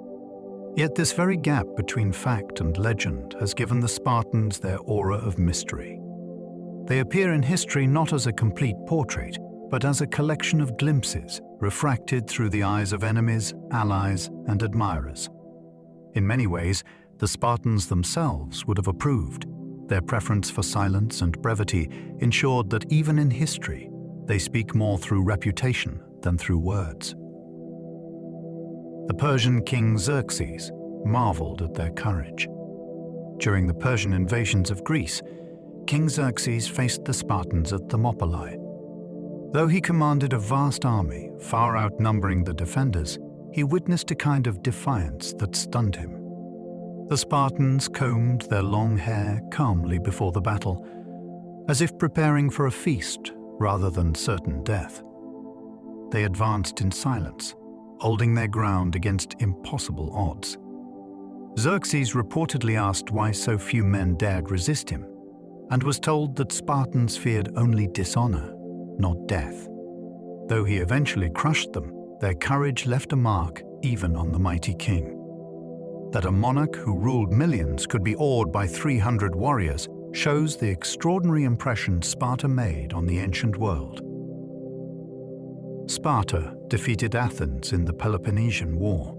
Yet this very gap between fact and legend has given the Spartans their aura of mystery. They appear in history not as a complete portrait, but as a collection of glimpses refracted through the eyes of enemies, allies, and admirers. In many ways, the Spartans themselves would have approved. Their preference for silence and brevity ensured that even in history, they speak more through reputation than through words. The Persian king Xerxes marveled at their courage. During the Persian invasions of Greece, King Xerxes faced the Spartans at Thermopylae. Though he commanded a vast army, far outnumbering the defenders, he witnessed a kind of defiance that stunned him. The Spartans combed their long hair calmly before the battle, as if preparing for a feast rather than certain death. They advanced in silence, holding their ground against impossible odds. Xerxes reportedly asked why so few men dared resist him, and was told that Spartans feared only dishonor, not death. Though he eventually crushed them, their courage left a mark even on the mighty king. That a monarch who ruled millions could be awed by 300 warriors shows the extraordinary impression Sparta made on the ancient world. Sparta defeated Athens in the Peloponnesian War.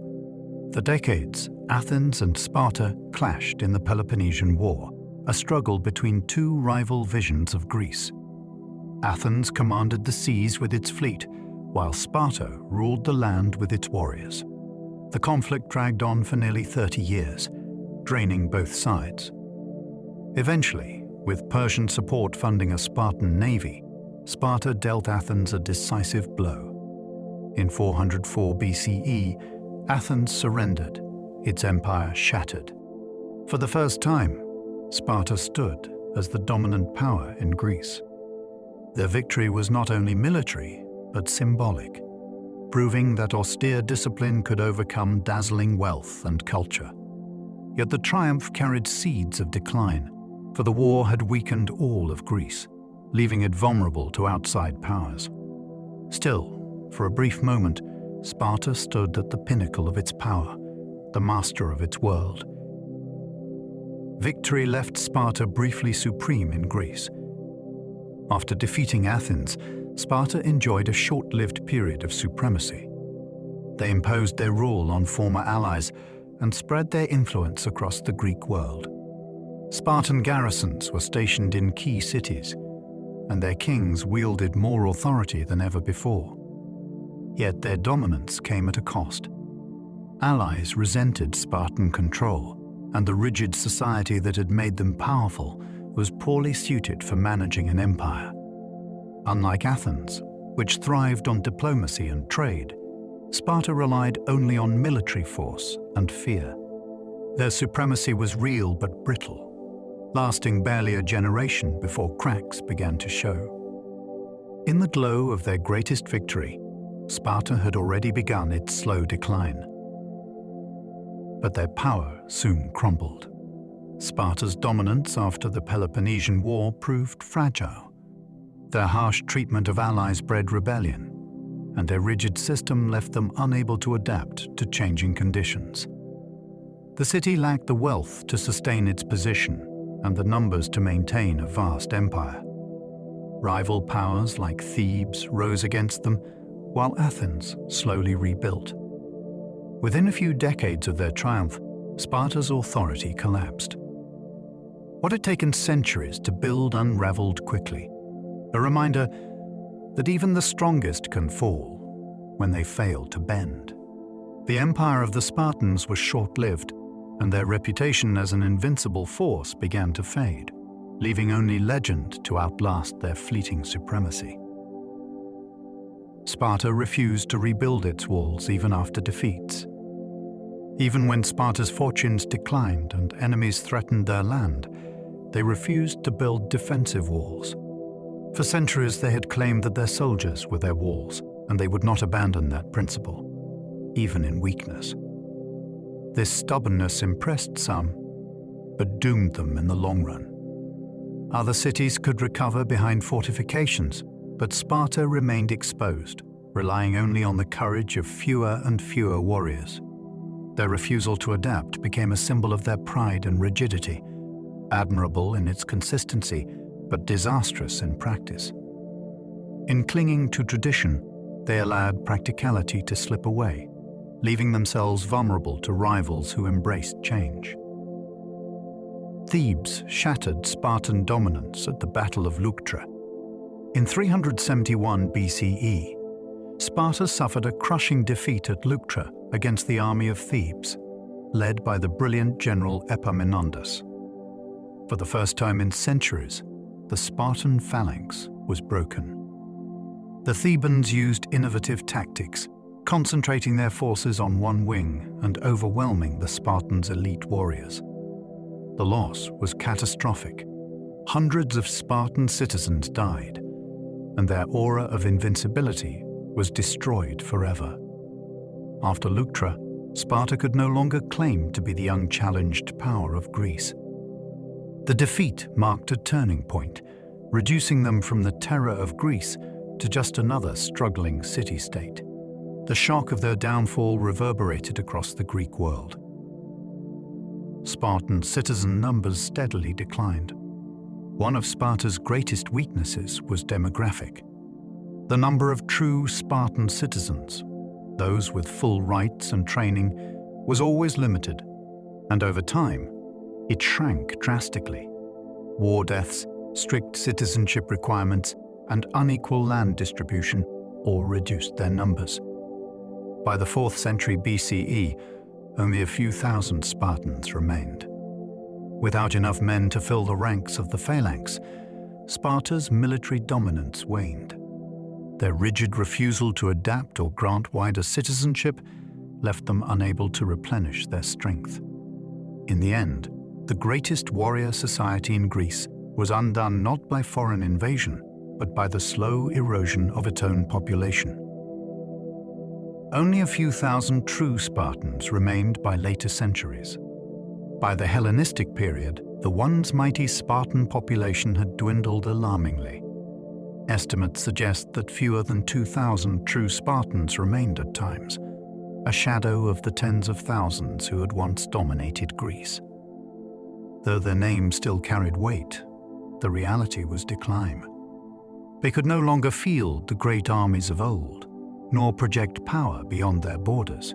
For decades, Athens and Sparta clashed in the Peloponnesian War, a struggle between two rival visions of Greece. Athens commanded the seas with its fleet, while Sparta ruled the land with its warriors. The conflict dragged on for nearly 30 years, draining both sides. Eventually, with Persian support funding a Spartan navy, Sparta dealt Athens a decisive blow. In 404 BCE, Athens surrendered, its empire shattered. For the first time, Sparta stood as the dominant power in Greece. Their victory was not only military, but symbolic, proving that austere discipline could overcome dazzling wealth and culture. Yet the triumph carried seeds of decline, for the war had weakened all of Greece, leaving it vulnerable to outside powers. Still, for a brief moment, Sparta stood at the pinnacle of its power, the master of its world. Victory left Sparta briefly supreme in Greece. After defeating Athens, Sparta enjoyed a short-lived period of supremacy. They imposed their rule on former allies and spread their influence across the Greek world. Spartan garrisons were stationed in key cities, and their kings wielded more authority than ever before. Yet their dominance came at a cost. Allies resented Spartan control, and the rigid society that had made them powerful was poorly suited for managing an empire. Unlike Athens, which thrived on diplomacy and trade, Sparta relied only on military force and fear. Their supremacy was real but brittle, lasting barely a generation before cracks began to show. In the glow of their greatest victory, Sparta had already begun its slow decline. But their power soon crumbled. Sparta's dominance after the Peloponnesian War proved fragile. Their harsh treatment of allies bred rebellion, and their rigid system left them unable to adapt to changing conditions. The city lacked the wealth to sustain its position and the numbers to maintain a vast empire. Rival powers like Thebes rose against them, while Athens slowly rebuilt. Within a few decades of their triumph, Sparta's authority collapsed. What had taken centuries to build unraveled quickly, a reminder that even the strongest can fall when they fail to bend. The empire of the Spartans was short-lived, and their reputation as an invincible force began to fade, leaving only legend to outlast their fleeting supremacy. Sparta refused to rebuild its walls even after defeats. Even when Sparta's fortunes declined and enemies threatened their land, they refused to build defensive walls. For centuries they had claimed that their soldiers were their walls, and they would not abandon that principle, even in weakness. This stubbornness impressed some, but doomed them in the long run. Other cities could recover behind fortifications, but Sparta remained exposed, relying only on the courage of fewer and fewer warriors. Their refusal to adapt became a symbol of their pride and rigidity, admirable in its consistency, but disastrous in practice. In clinging to tradition, they allowed practicality to slip away, leaving themselves vulnerable to rivals who embraced change. Thebes shattered Spartan dominance at the Battle of Leuctra. In 371 BCE, Sparta suffered a crushing defeat at Leuctra against the army of Thebes, led by the brilliant general Epaminondas. For the first time in centuries, the Spartan phalanx was broken. The Thebans used innovative tactics, concentrating their forces on one wing and overwhelming the Spartans' elite warriors. The loss was catastrophic. Hundreds of Spartan citizens died, and their aura of invincibility was destroyed forever. After Leuctra, Sparta could no longer claim to be the unchallenged power of Greece. The defeat marked a turning point, reducing them from the terror of Greece to just another struggling city-state. The shock of their downfall reverberated across the Greek world. Spartan citizen numbers steadily declined. One of Sparta's greatest weaknesses was demographic. The number of true Spartan citizens, those with full rights and training, was always limited, and over time, it shrank drastically. War deaths, strict citizenship requirements, and unequal land distribution all reduced their numbers. By the 4th century BCE, only a few thousand Spartans remained. Without enough men to fill the ranks of the phalanx, Sparta's military dominance waned. Their rigid refusal to adapt or grant wider citizenship left them unable to replenish their strength. In the end, the greatest warrior society in Greece was undone not by foreign invasion, but by the slow erosion of its own population. Only a few thousand true Spartans remained by later centuries. By the Hellenistic period, the once mighty Spartan population had dwindled alarmingly. Estimates suggest that fewer than 2,000 true Spartans remained at times, a shadow of the tens of thousands who had once dominated Greece. Though their name still carried weight, the reality was decline. They could no longer field the great armies of old, nor project power beyond their borders.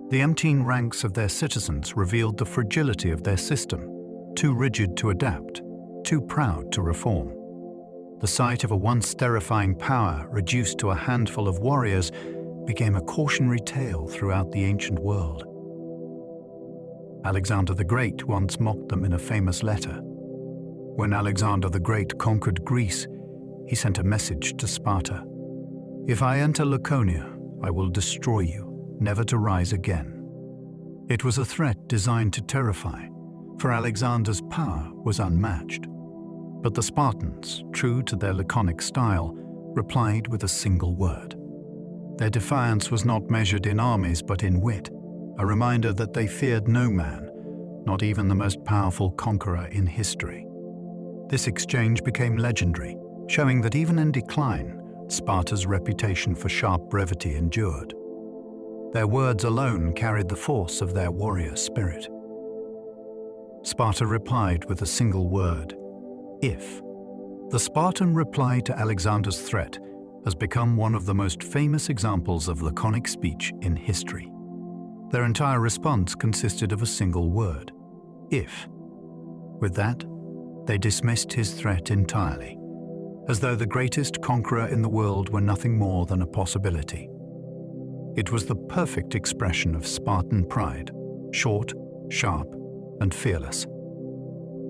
The emptying ranks of their citizens revealed the fragility of their system, too rigid to adapt, too proud to reform. The sight of a once terrifying power reduced to a handful of warriors became a cautionary tale throughout the ancient world. Alexander the Great once mocked them in a famous letter. When Alexander the Great conquered Greece, he sent a message to Sparta. "If I enter Laconia, I will destroy you, never to rise again." It was a threat designed to terrify, for Alexander's power was unmatched. But the Spartans, true to their laconic style, replied with a single word. Their defiance was not measured in armies but in wit, a reminder that they feared no man, not even the most powerful conqueror in history. This exchange became legendary, showing that even in decline, Sparta's reputation for sharp brevity endured. Their words alone carried the force of their warrior spirit. Sparta replied with a single word, "if." The Spartan reply to Alexander's threat has become one of the most famous examples of laconic speech in history. Their entire response consisted of a single word, "if." With that, they dismissed his threat entirely, as though the greatest conqueror in the world were nothing more than a possibility. It was the perfect expression of Spartan pride, short, sharp, and fearless.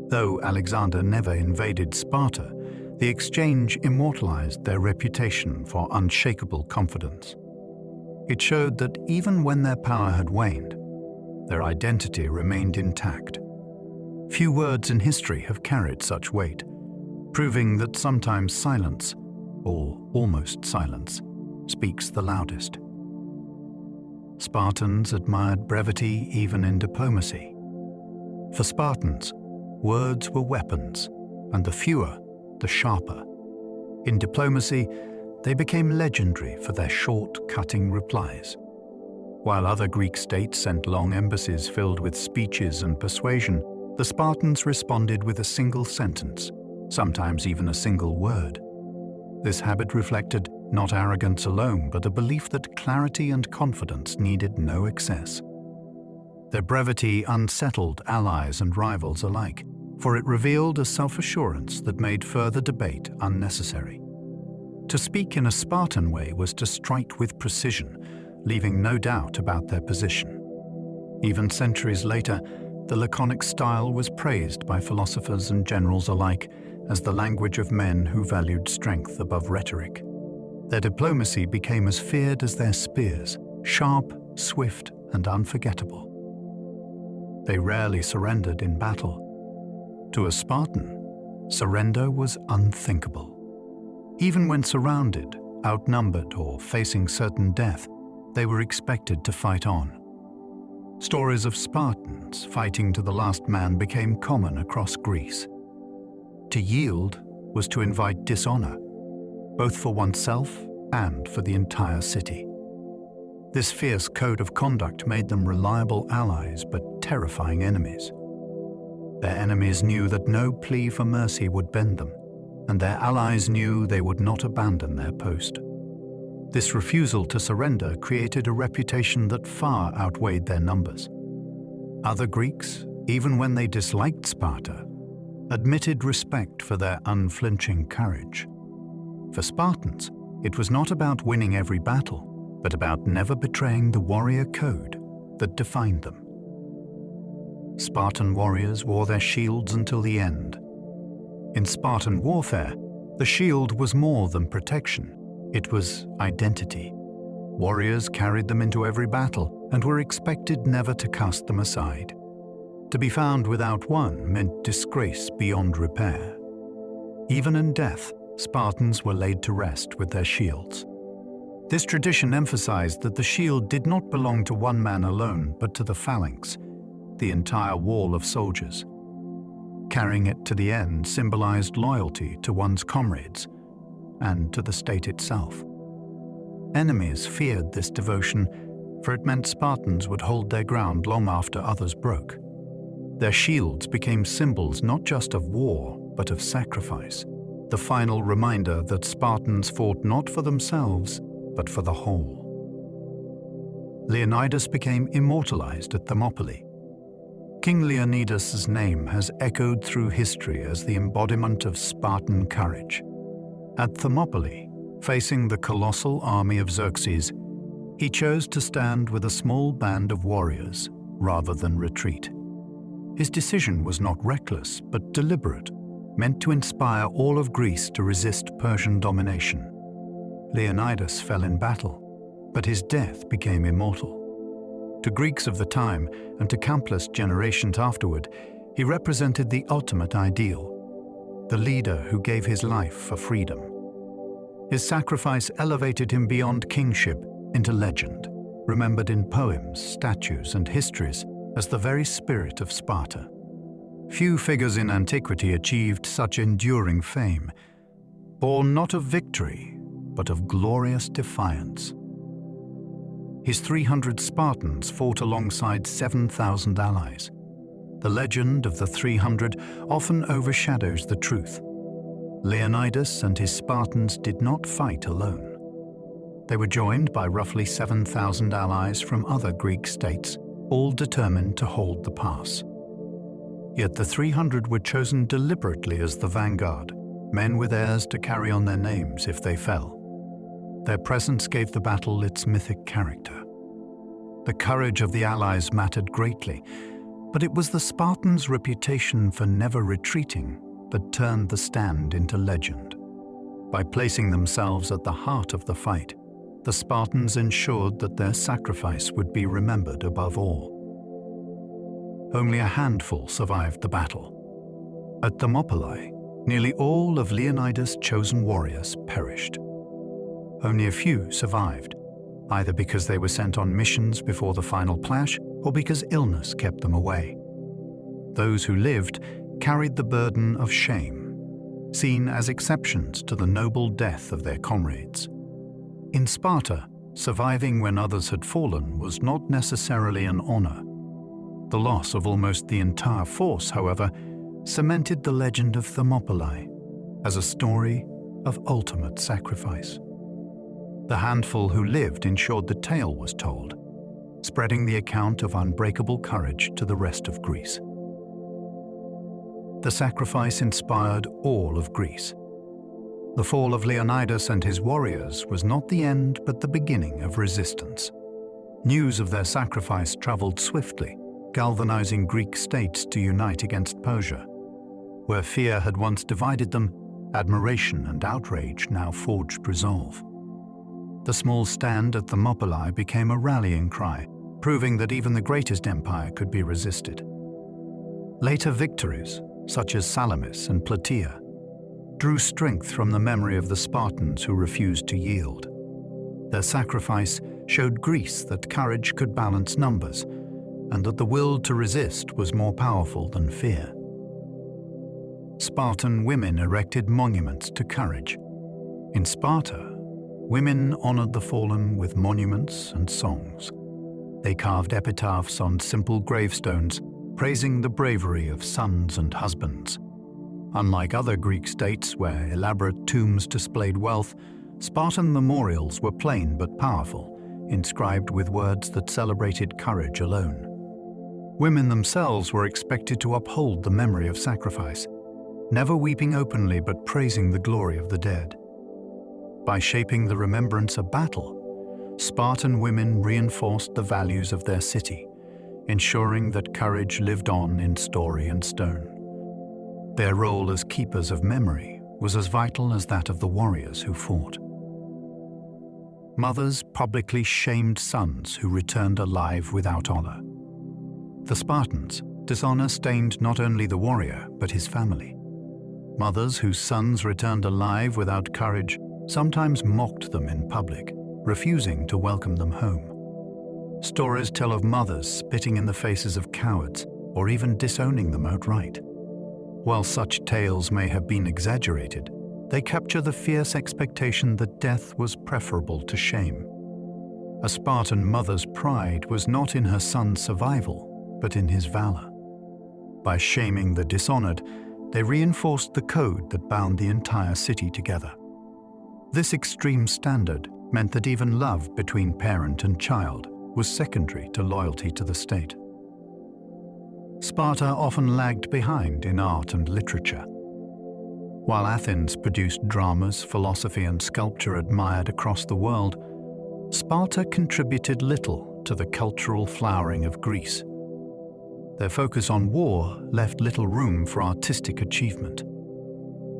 Though Alexander never invaded Sparta, the exchange immortalized their reputation for unshakable confidence. It showed that even when their power had waned, their identity remained intact. Few words in history have carried such weight, proving that sometimes silence, or almost silence, speaks the loudest. Spartans admired brevity even in diplomacy. For Spartans, words were weapons, and the fewer, the sharper. In diplomacy, they became legendary for their short, cutting replies. While other Greek states sent long embassies filled with speeches and persuasion, the Spartans responded with a single sentence, sometimes even a single word. This habit reflected not arrogance alone, but a belief that clarity and confidence needed no excess. Their brevity unsettled allies and rivals alike, for it revealed a self-assurance that made further debate unnecessary. To speak in a Spartan way was to strike with precision, leaving no doubt about their position. Even centuries later, the laconic style was praised by philosophers and generals alike as the language of men who valued strength above rhetoric. Their diplomacy became as feared as their spears, sharp, swift, and unforgettable. They rarely surrendered in battle. To a Spartan, surrender was unthinkable. Even when surrounded, outnumbered, or facing certain death, they were expected to fight on. Stories of Spartans fighting to the last man became common across Greece. To yield was to invite dishonor, both for oneself and for the entire city. This fierce code of conduct made them reliable allies but terrifying enemies. Their enemies knew that no plea for mercy would bend them, and their allies knew they would not abandon their post. This refusal to surrender created a reputation that far outweighed their numbers. Other Greeks, even when they disliked Sparta, admitted respect for their unflinching courage. For Spartans, it was not about winning every battle, but about never betraying the warrior code that defined them. Spartan warriors wore their shields until the end. In Spartan warfare, the shield was more than protection. It was identity. Warriors carried them into every battle and were expected never to cast them aside. To be found without one meant disgrace beyond repair. Even in death, Spartans were laid to rest with their shields. This tradition emphasized that the shield did not belong to one man alone, but to the phalanx, the entire wall of soldiers. Carrying it to the end symbolized loyalty to one's comrades and to the state itself. Enemies feared this devotion, for it meant Spartans would hold their ground long after others broke. Their shields became symbols not just of war, but of sacrifice, the final reminder that Spartans fought not for themselves, but for the whole. Leonidas became immortalized at Thermopylae. King Leonidas' name has echoed through history as the embodiment of Spartan courage. At Thermopylae, facing the colossal army of Xerxes, he chose to stand with a small band of warriors rather than retreat. His decision was not reckless, but deliberate, meant to inspire all of Greece to resist Persian domination. Leonidas fell in battle, but his death became immortal. To Greeks of the time, and to countless generations afterward, he represented the ultimate ideal, the leader who gave his life for freedom. His sacrifice elevated him beyond kingship into legend, remembered in poems, statues, and histories as the very spirit of Sparta. Few figures in antiquity achieved such enduring fame, born not of victory, but of glorious defiance. His 300 Spartans fought alongside 7,000 allies. The legend of the 300 often overshadows the truth. Leonidas and his Spartans did not fight alone. They were joined by roughly 7,000 allies from other Greek states, all determined to hold the pass. Yet the 300 were chosen deliberately as the vanguard, men with heirs to carry on their names if they fell. Their presence gave the battle its mythic character. The courage of the allies mattered greatly, but it was the Spartans' reputation for never retreating that turned the stand into legend. By placing themselves at the heart of the fight, the Spartans ensured that their sacrifice would be remembered above all. Only a handful survived the battle. At Thermopylae, nearly all of Leonidas' chosen warriors perished. Only a few survived, either because they were sent on missions before the final clash or because illness kept them away. Those who lived carried the burden of shame, seen as exceptions to the noble death of their comrades. In Sparta, Surviving when others had fallen was not necessarily an honor. The loss of almost the entire force, however, cemented the legend of Thermopylae as a story of ultimate sacrifice. The handful who lived ensured the tale was told, spreading the account of unbreakable courage to the rest of Greece. The sacrifice inspired all of Greece. The fall of Leonidas and his warriors was not the end but the beginning of resistance. News of their sacrifice traveled swiftly, galvanizing Greek states to unite against Persia. Where fear had once divided them, admiration and outrage now forged resolve. The small stand at Thermopylae became a rallying cry, proving that even the greatest empire could be resisted. Later victories, such as Salamis and Plataea, drew strength from the memory of the Spartans who refused to yield. Their sacrifice showed Greece that courage could balance numbers, and that the will to resist was more powerful than fear. Spartan women erected monuments to courage. In Sparta, women honored the fallen with monuments and songs. They carved epitaphs on simple gravestones, praising the bravery of sons and husbands. Unlike other Greek states where elaborate tombs displayed wealth, Spartan memorials were plain but powerful, inscribed with words that celebrated courage alone. Women themselves were expected to uphold the memory of sacrifice, never weeping openly but praising the glory of the dead. By shaping the remembrance of battle, Spartan women reinforced the values of their city, ensuring that courage lived on in story and stone. Their role as keepers of memory was as vital as that of the warriors who fought. Mothers publicly shamed sons who returned alive without honor. The Spartans' dishonor stained not only the warrior, but his family. Mothers whose sons returned alive without courage sometimes mocked them in public, refusing to welcome them home. Stories tell of mothers spitting in the faces of cowards or even disowning them outright. While such tales may have been exaggerated, they capture the fierce expectation that death was preferable to shame. A Spartan mother's pride was not in her son's survival, but in his valor. By shaming the dishonored, they reinforced the code that bound the entire city together. This extreme standard meant that even love between parent and child was secondary to loyalty to the state. Sparta often lagged behind in art and literature. While Athens produced dramas, philosophy, and sculpture admired across the world, Sparta contributed little to the cultural flowering of Greece. Their focus on war left little room for artistic achievement.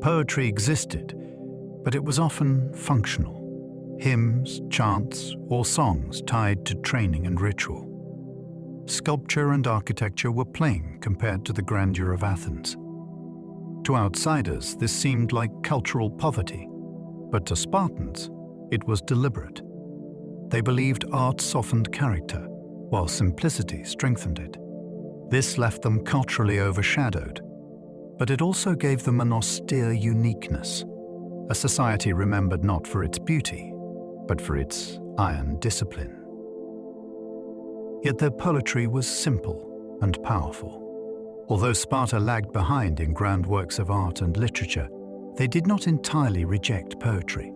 Poetry existed, but it was often functional. Hymns, chants, or songs tied to training and ritual. Sculpture and architecture were plain compared to the grandeur of Athens. To outsiders, this seemed like cultural poverty, but to Spartans, it was deliberate. They believed art softened character, while simplicity strengthened it. This left them culturally overshadowed, but it also gave them an austere uniqueness, a society remembered not for its beauty, but for its iron discipline. Yet their poetry was simple and powerful. Although Sparta lagged behind in grand works of art and literature, they did not entirely reject poetry.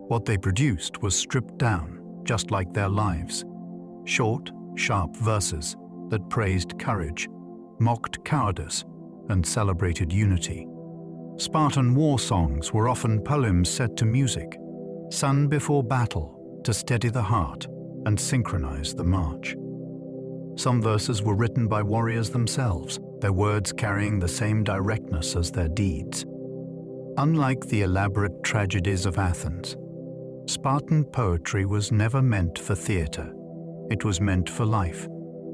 What they produced was stripped down, just like their lives. Short, sharp verses that praised courage, mocked cowardice, and celebrated unity. Spartan war songs were often poems set to music, sung before battle to steady the heart and synchronize the march. Some verses were written by warriors themselves, their words carrying the same directness as their deeds. Unlike the elaborate tragedies of Athens, Spartan poetry was never meant for theater. It was meant for life,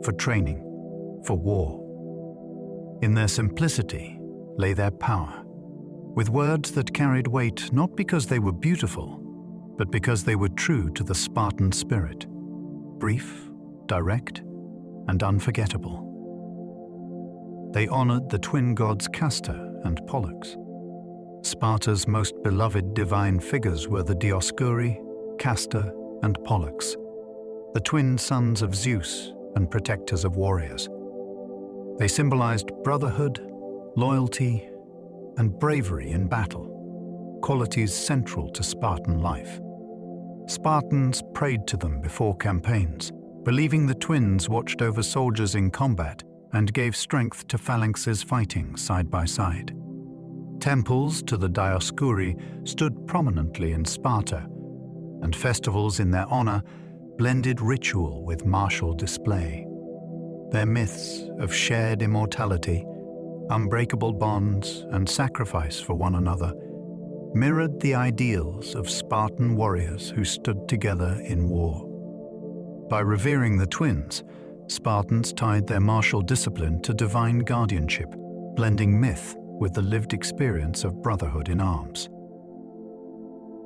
for training, for war. In their simplicity lay their power, with words that carried weight not because they were beautiful, but because they were true to the Spartan spirit, brief, direct, and unforgettable. They honored the twin gods Castor and Pollux. Sparta's most beloved divine figures were the Dioscuri, Castor, and Pollux, the twin sons of Zeus and protectors of warriors. They symbolized brotherhood, loyalty, and bravery in battle, qualities central to Spartan life. Spartans prayed to them before campaigns, believing the twins watched over soldiers in combat and gave strength to phalanxes fighting side by side. Temples to the Dioscuri stood prominently in Sparta, and festivals in their honor blended ritual with martial display. Their myths of shared immortality, unbreakable bonds, and sacrifice for one another mirrored the ideals of Spartan warriors who stood together in war. By revering the twins, Spartans tied their martial discipline to divine guardianship, blending myth with the lived experience of brotherhood in arms.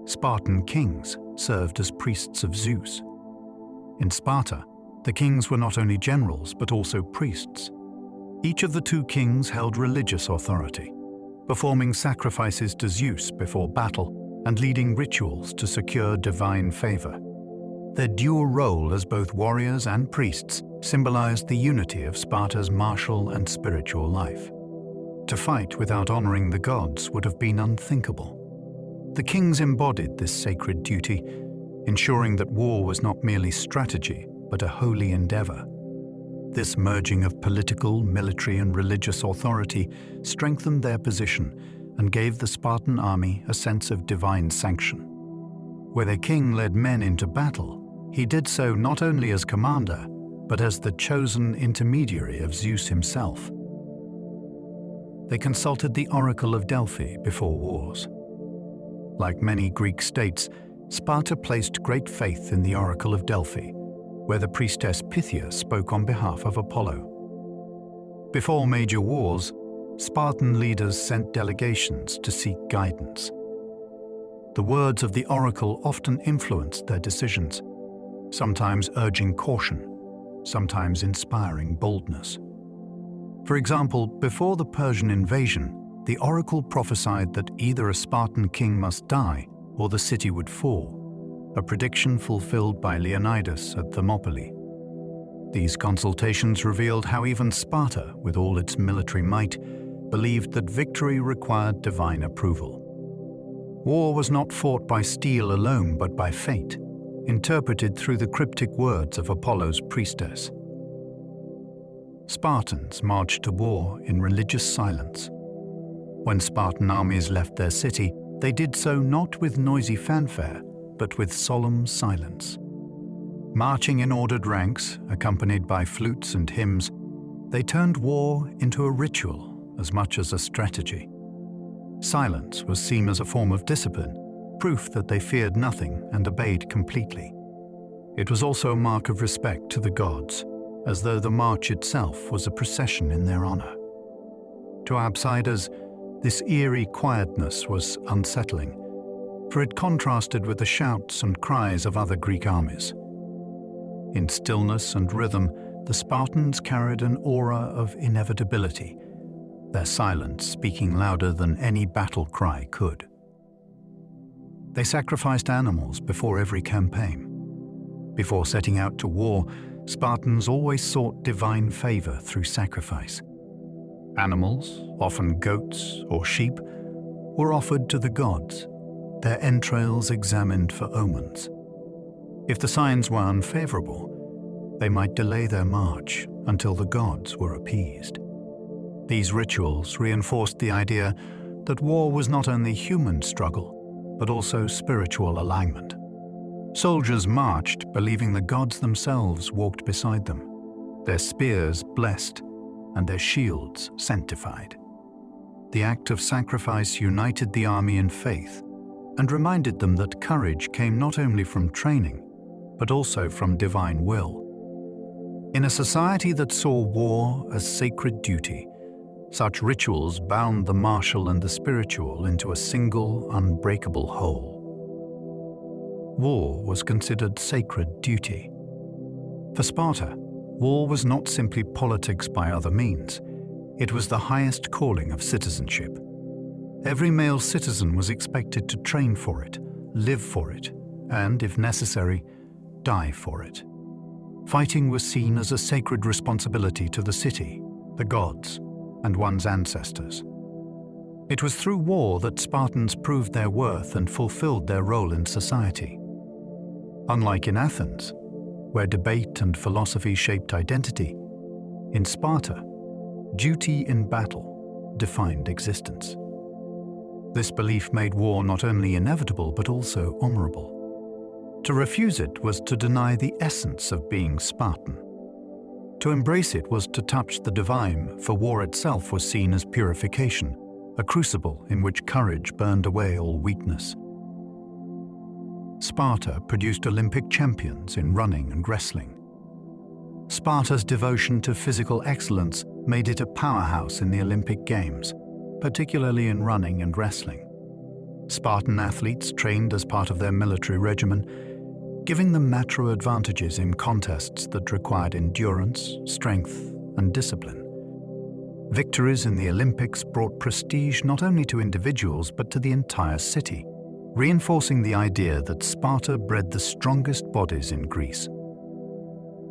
Spartan kings served as priests of Zeus. In Sparta, the kings were not only generals but also priests. Each of the two kings held religious authority, performing sacrifices to Zeus before battle and leading rituals to secure divine favor. Their dual role as both warriors and priests symbolized the unity of Sparta's martial and spiritual life. To fight without honoring the gods would have been unthinkable. The kings embodied this sacred duty, ensuring that war was not merely strategy, but a holy endeavor. This merging of political, military, and religious authority strengthened their position and gave the Spartan army a sense of divine sanction. Where their king led men into battle, he did so not only as commander, but as the chosen intermediary of Zeus himself. They consulted the Oracle of Delphi before wars. Like many Greek states, Sparta placed great faith in the Oracle of Delphi, where the priestess Pythia spoke on behalf of Apollo. Before major wars, Spartan leaders sent delegations to seek guidance. The words of the oracle often influenced their decisions, sometimes urging caution, sometimes inspiring boldness. For example, before the Persian invasion, the oracle prophesied that either a Spartan king must die or the city would fall, a prediction fulfilled by Leonidas at Thermopylae. These consultations revealed how even Sparta, with all its military might, believed that victory required divine approval. War was not fought by steel alone, but by fate, interpreted through the cryptic words of Apollo's priestess. Spartans marched to war in religious silence. When Spartan armies left their city, they did so not with noisy fanfare, but with solemn silence. Marching in ordered ranks, accompanied by flutes and hymns, they turned war into a ritual as much as a strategy. Silence was seen as a form of discipline, proof that they feared nothing and obeyed completely. It was also a mark of respect to the gods, as though the march itself was a procession in their honor. To outsiders, this eerie quietness was unsettling, for it contrasted with the shouts and cries of other Greek armies. In stillness and rhythm, the Spartans carried an aura of inevitability, their silence speaking louder than any battle cry could. They sacrificed animals before every campaign. Before setting out to war, Spartans always sought divine favor through sacrifice. Animals, often goats or sheep, were offered to the gods, their entrails examined for omens. If the signs were unfavorable, they might delay their march until the gods were appeased. These rituals reinforced the idea that war was not only human struggle, but also spiritual alignment. Soldiers marched believing the gods themselves walked beside them, their spears blessed and their shields sanctified. The act of sacrifice united the army in faith and reminded them that courage came not only from training, but also from divine will. In a society that saw war as sacred duty, such rituals bound the martial and the spiritual into a single, unbreakable whole. War was considered sacred duty. For Sparta, war was not simply politics by other means. It was the highest calling of citizenship. Every male citizen was expected to train for it, live for it, and, if necessary, die for it. Fighting was seen as a sacred responsibility to the city, the gods, and one's ancestors. It was through war that Spartans proved their worth and fulfilled their role in society. Unlike in Athens, where debate and philosophy shaped identity, in Sparta, duty in battle defined existence. This belief made war not only inevitable but also honorable. To refuse it was to deny the essence of being Spartan. To embrace it was to touch the divine, for war itself was seen as purification, a crucible in which courage burned away all weakness. Sparta produced Olympic champions in running and wrestling. Sparta's devotion to physical excellence made it a powerhouse in the Olympic Games, particularly in running and wrestling. Spartan athletes trained as part of their military regimen, giving them natural advantages in contests that required endurance, strength, and discipline. Victories in the Olympics brought prestige not only to individuals but to the entire city, reinforcing the idea that Sparta bred the strongest bodies in Greece.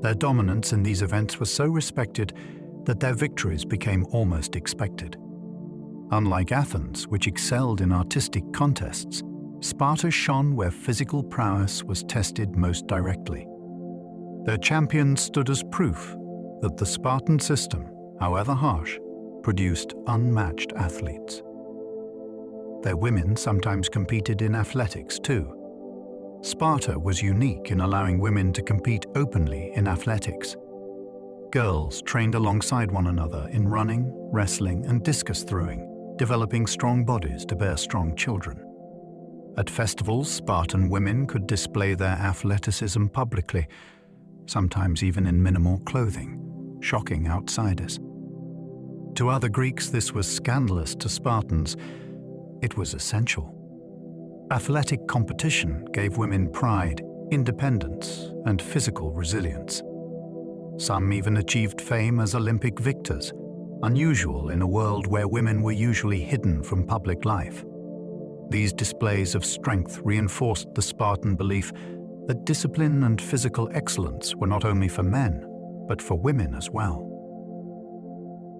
Their dominance in these events was so respected that their victories became almost expected. Unlike Athens, which excelled in artistic contests, Sparta shone where physical prowess was tested most directly. Their champions stood as proof that the Spartan system, however harsh, produced unmatched athletes. Their women sometimes competed in athletics too. Sparta was unique in allowing women to compete openly in athletics. Girls trained alongside one another in running, wrestling, and discus throwing, developing strong bodies to bear strong children. At festivals, Spartan women could display their athleticism publicly, sometimes even in minimal clothing, shocking outsiders. To other Greeks, this was scandalous. To Spartans, it was essential. Athletic competition gave women pride, independence, and physical resilience. Some even achieved fame as Olympic victors, unusual in a world where women were usually hidden from public life. These displays of strength reinforced the Spartan belief that discipline and physical excellence were not only for men, but for women as well.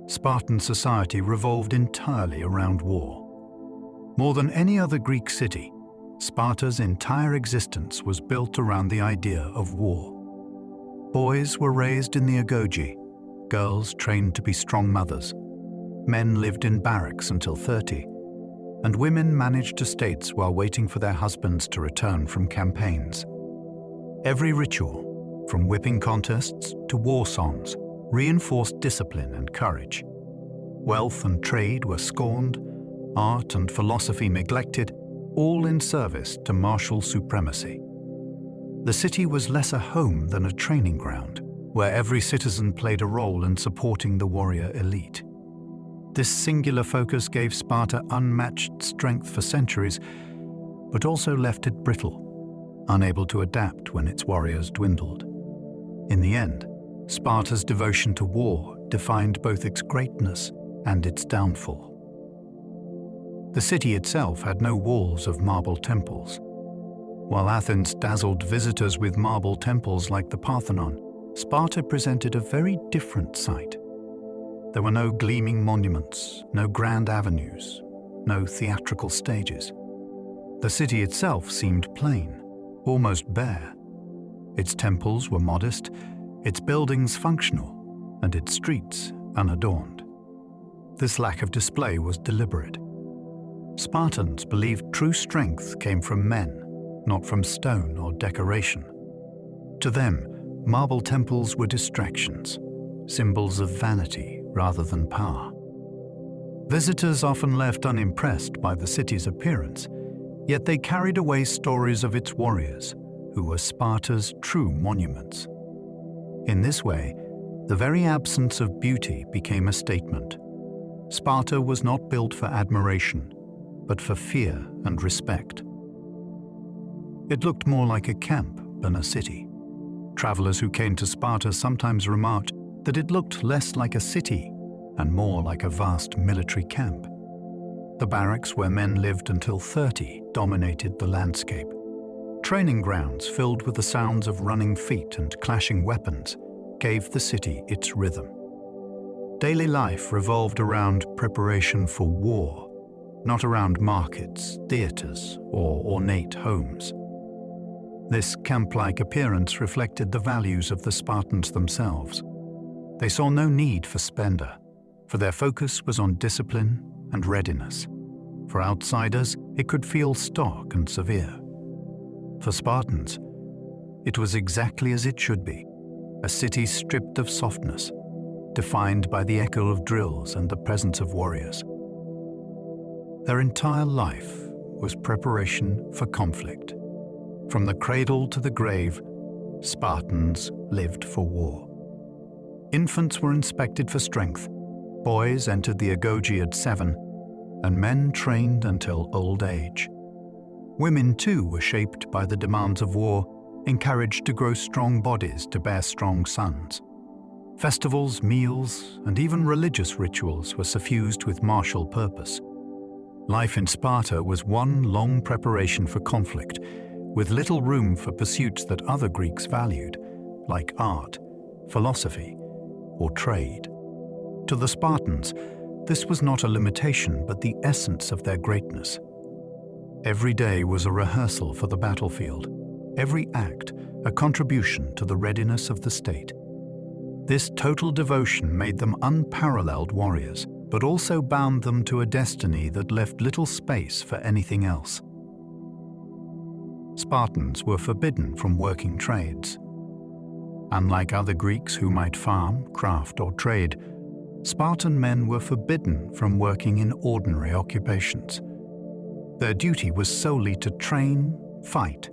Spartan society revolved entirely around war. More than any other Greek city, Sparta's entire existence was built around the idea of war. Boys were raised in the agoge, girls trained to be strong mothers. Men lived in barracks until 30, and women managed estates while waiting for their husbands to return from campaigns. Every ritual, from whipping contests to war songs, reinforced discipline and courage. Wealth and trade were scorned, art and philosophy neglected, all in service to martial supremacy. The city was less a home than a training ground, where every citizen played a role in supporting the warrior elite. This singular focus gave Sparta unmatched strength for centuries, but also left it brittle, unable to adapt when its warriors dwindled. In the end, Sparta's devotion to war defined both its greatness and its downfall. The city itself had no walls of marble temples. While Athens dazzled visitors with marble temples like the Parthenon, Sparta presented a very different sight. There were no gleaming monuments, no grand avenues, no theatrical stages. The city itself seemed plain, almost bare. Its temples were modest, its buildings functional, and its streets unadorned. This lack of display was deliberate. Spartans believed true strength came from men, not from stone or decoration. To them, marble temples were distractions, symbols of vanity rather than power. Visitors often left unimpressed by the city's appearance, yet they carried away stories of its warriors, who were Sparta's true monuments. In this way, the very absence of beauty became a statement. Sparta was not built for admiration, but for fear and respect. It looked more like a camp than a city. Travelers who came to Sparta sometimes remarked that it looked less like a city and more like a vast military camp. The barracks where men lived until 30 dominated the landscape. training grounds filled with the sounds of running feet and clashing weapons gave the city its rhythm. Daily life revolved around preparation for war, not around markets, theatres, or ornate homes. This camp-like appearance reflected the values of the Spartans themselves. They saw no need for splendor, for their focus was on discipline and readiness. For outsiders, it could feel stark and severe. For Spartans, it was exactly as it should be, a city stripped of softness, defined by the echo of drills and the presence of warriors. Their entire life was preparation for conflict. From the cradle to the grave, Spartans lived for war. Infants were inspected for strength, boys entered the agoge at 7, and men trained until old age. Women too were shaped by the demands of war, encouraged to grow strong bodies to bear strong sons. Festivals, meals, and even religious rituals were suffused with martial purpose. Life in Sparta was one long preparation for conflict, with little room for pursuits that other Greeks valued, like art, philosophy, or trade. To the Spartans, this was not a limitation but the essence of their greatness. Every day was a rehearsal for the battlefield, every act a contribution to the readiness of the state. This total devotion made them unparalleled warriors, but also bound them to a destiny that left little space for anything else. Spartans were forbidden from working trades. Unlike other Greeks who might farm, craft, or trade, Spartan men were forbidden from working in ordinary occupations. Their duty was solely to train, fight,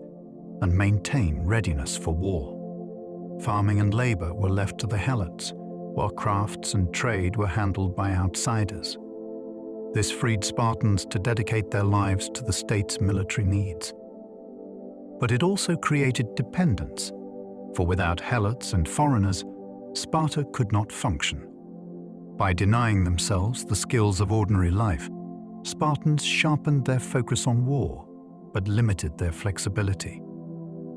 and maintain readiness for war. Farming and labor were left to the helots, while crafts and trade were handled by outsiders. This freed Spartans to dedicate their lives to the state's military needs. But it also created dependence, for without helots and foreigners, Sparta could not function. By denying themselves the skills of ordinary life, Spartans sharpened their focus on war, but limited their flexibility.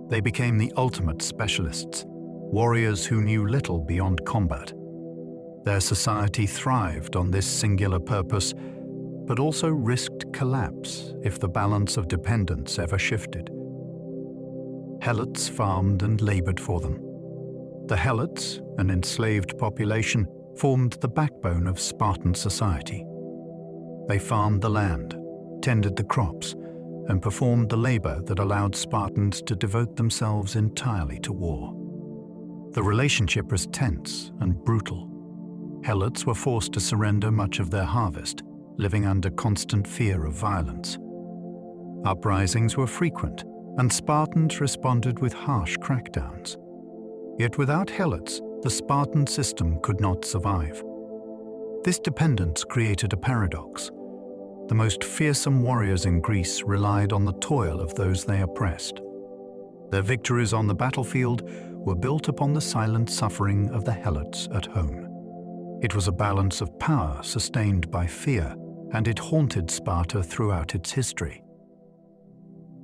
They became the ultimate specialists, warriors who knew little beyond combat. Their society thrived on this singular purpose, but also risked collapse if the balance of dependence ever shifted. Helots farmed and labored for them. The helots, an enslaved population, formed the backbone of Spartan society. They farmed the land, tended the crops, and performed the labor that allowed Spartans to devote themselves entirely to war. The relationship was tense and brutal. Helots were forced to surrender much of their harvest, living under constant fear of violence. Uprisings were frequent, and Spartans responded with harsh crackdowns. Yet without helots, the Spartan system could not survive. This dependence created a paradox. The most fearsome warriors in Greece relied on the toil of those they oppressed. Their victories on the battlefield were built upon the silent suffering of the helots at home. It was a balance of power sustained by fear, and it haunted Sparta throughout its history.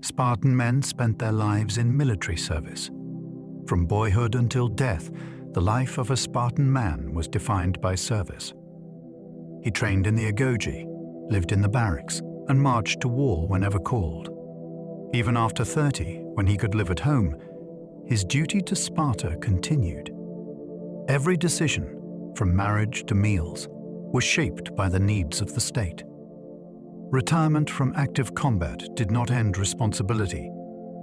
Spartan men spent their lives in military service. From boyhood until death, the life of a Spartan man was defined by service. He trained in the agoge, lived in the barracks, and marched to war whenever called. Even after 30, when he could live at home, his duty to Sparta continued. Every decision, from marriage to meals, was shaped by the needs of the state. Retirement from active combat did not end responsibility.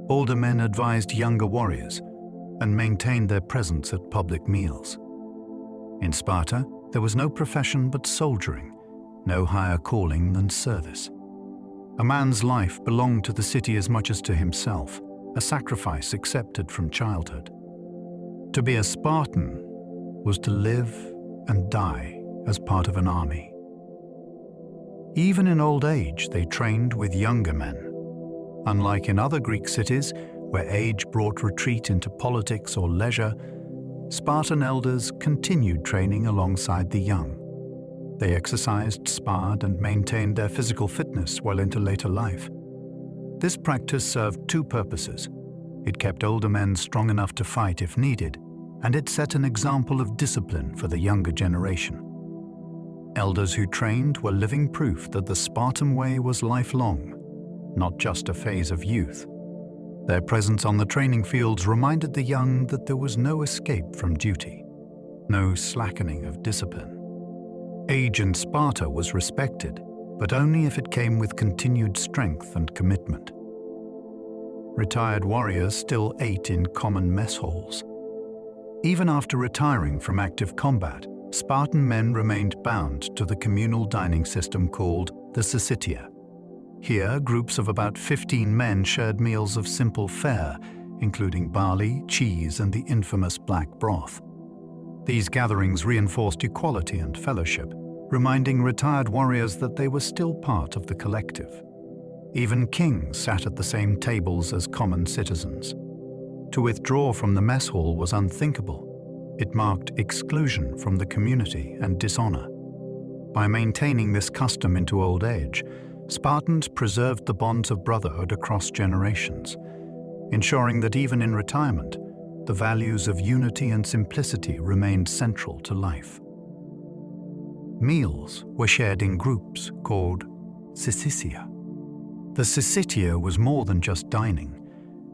Older men advised younger warriors and maintained their presence at public meals. In Sparta, there was no profession but soldiering, no higher calling than service. A man's life belonged to the city as much as to himself, a sacrifice accepted from childhood. To be a Spartan was to live and die as part of an army. Even in old age, they trained with younger men. Unlike in other Greek cities, where age brought retreat into politics or leisure, Spartan elders continued training alongside the young. They exercised, sparred, and maintained their physical fitness well into later life. This practice served two purposes: It kept older men strong enough to fight if needed, and it set an example of discipline for the younger generation. Elders who trained were living proof that the Spartan way was lifelong, not just a phase of youth. Their presence on the training fields reminded the young that there was no escape from duty, no slackening of discipline. Age in Sparta was respected, but only if it came with continued strength and commitment. Retired warriors still ate in common mess halls. Even after retiring from active combat, Spartan men remained bound to the communal dining system called the syssitia. Here, groups of about 15 men shared meals of simple fare, including barley, cheese, and the infamous black broth. These gatherings reinforced equality and fellowship, reminding retired warriors that they were still part of the collective. Even kings sat at the same tables as common citizens. To withdraw from the mess hall was unthinkable. It marked exclusion from the community and dishonor. By maintaining this custom into old age, Spartans preserved the bonds of brotherhood across generations, ensuring that even in retirement, the values of unity and simplicity remained central to life. Meals were shared in groups called syssitia. The syssitia was more than just dining.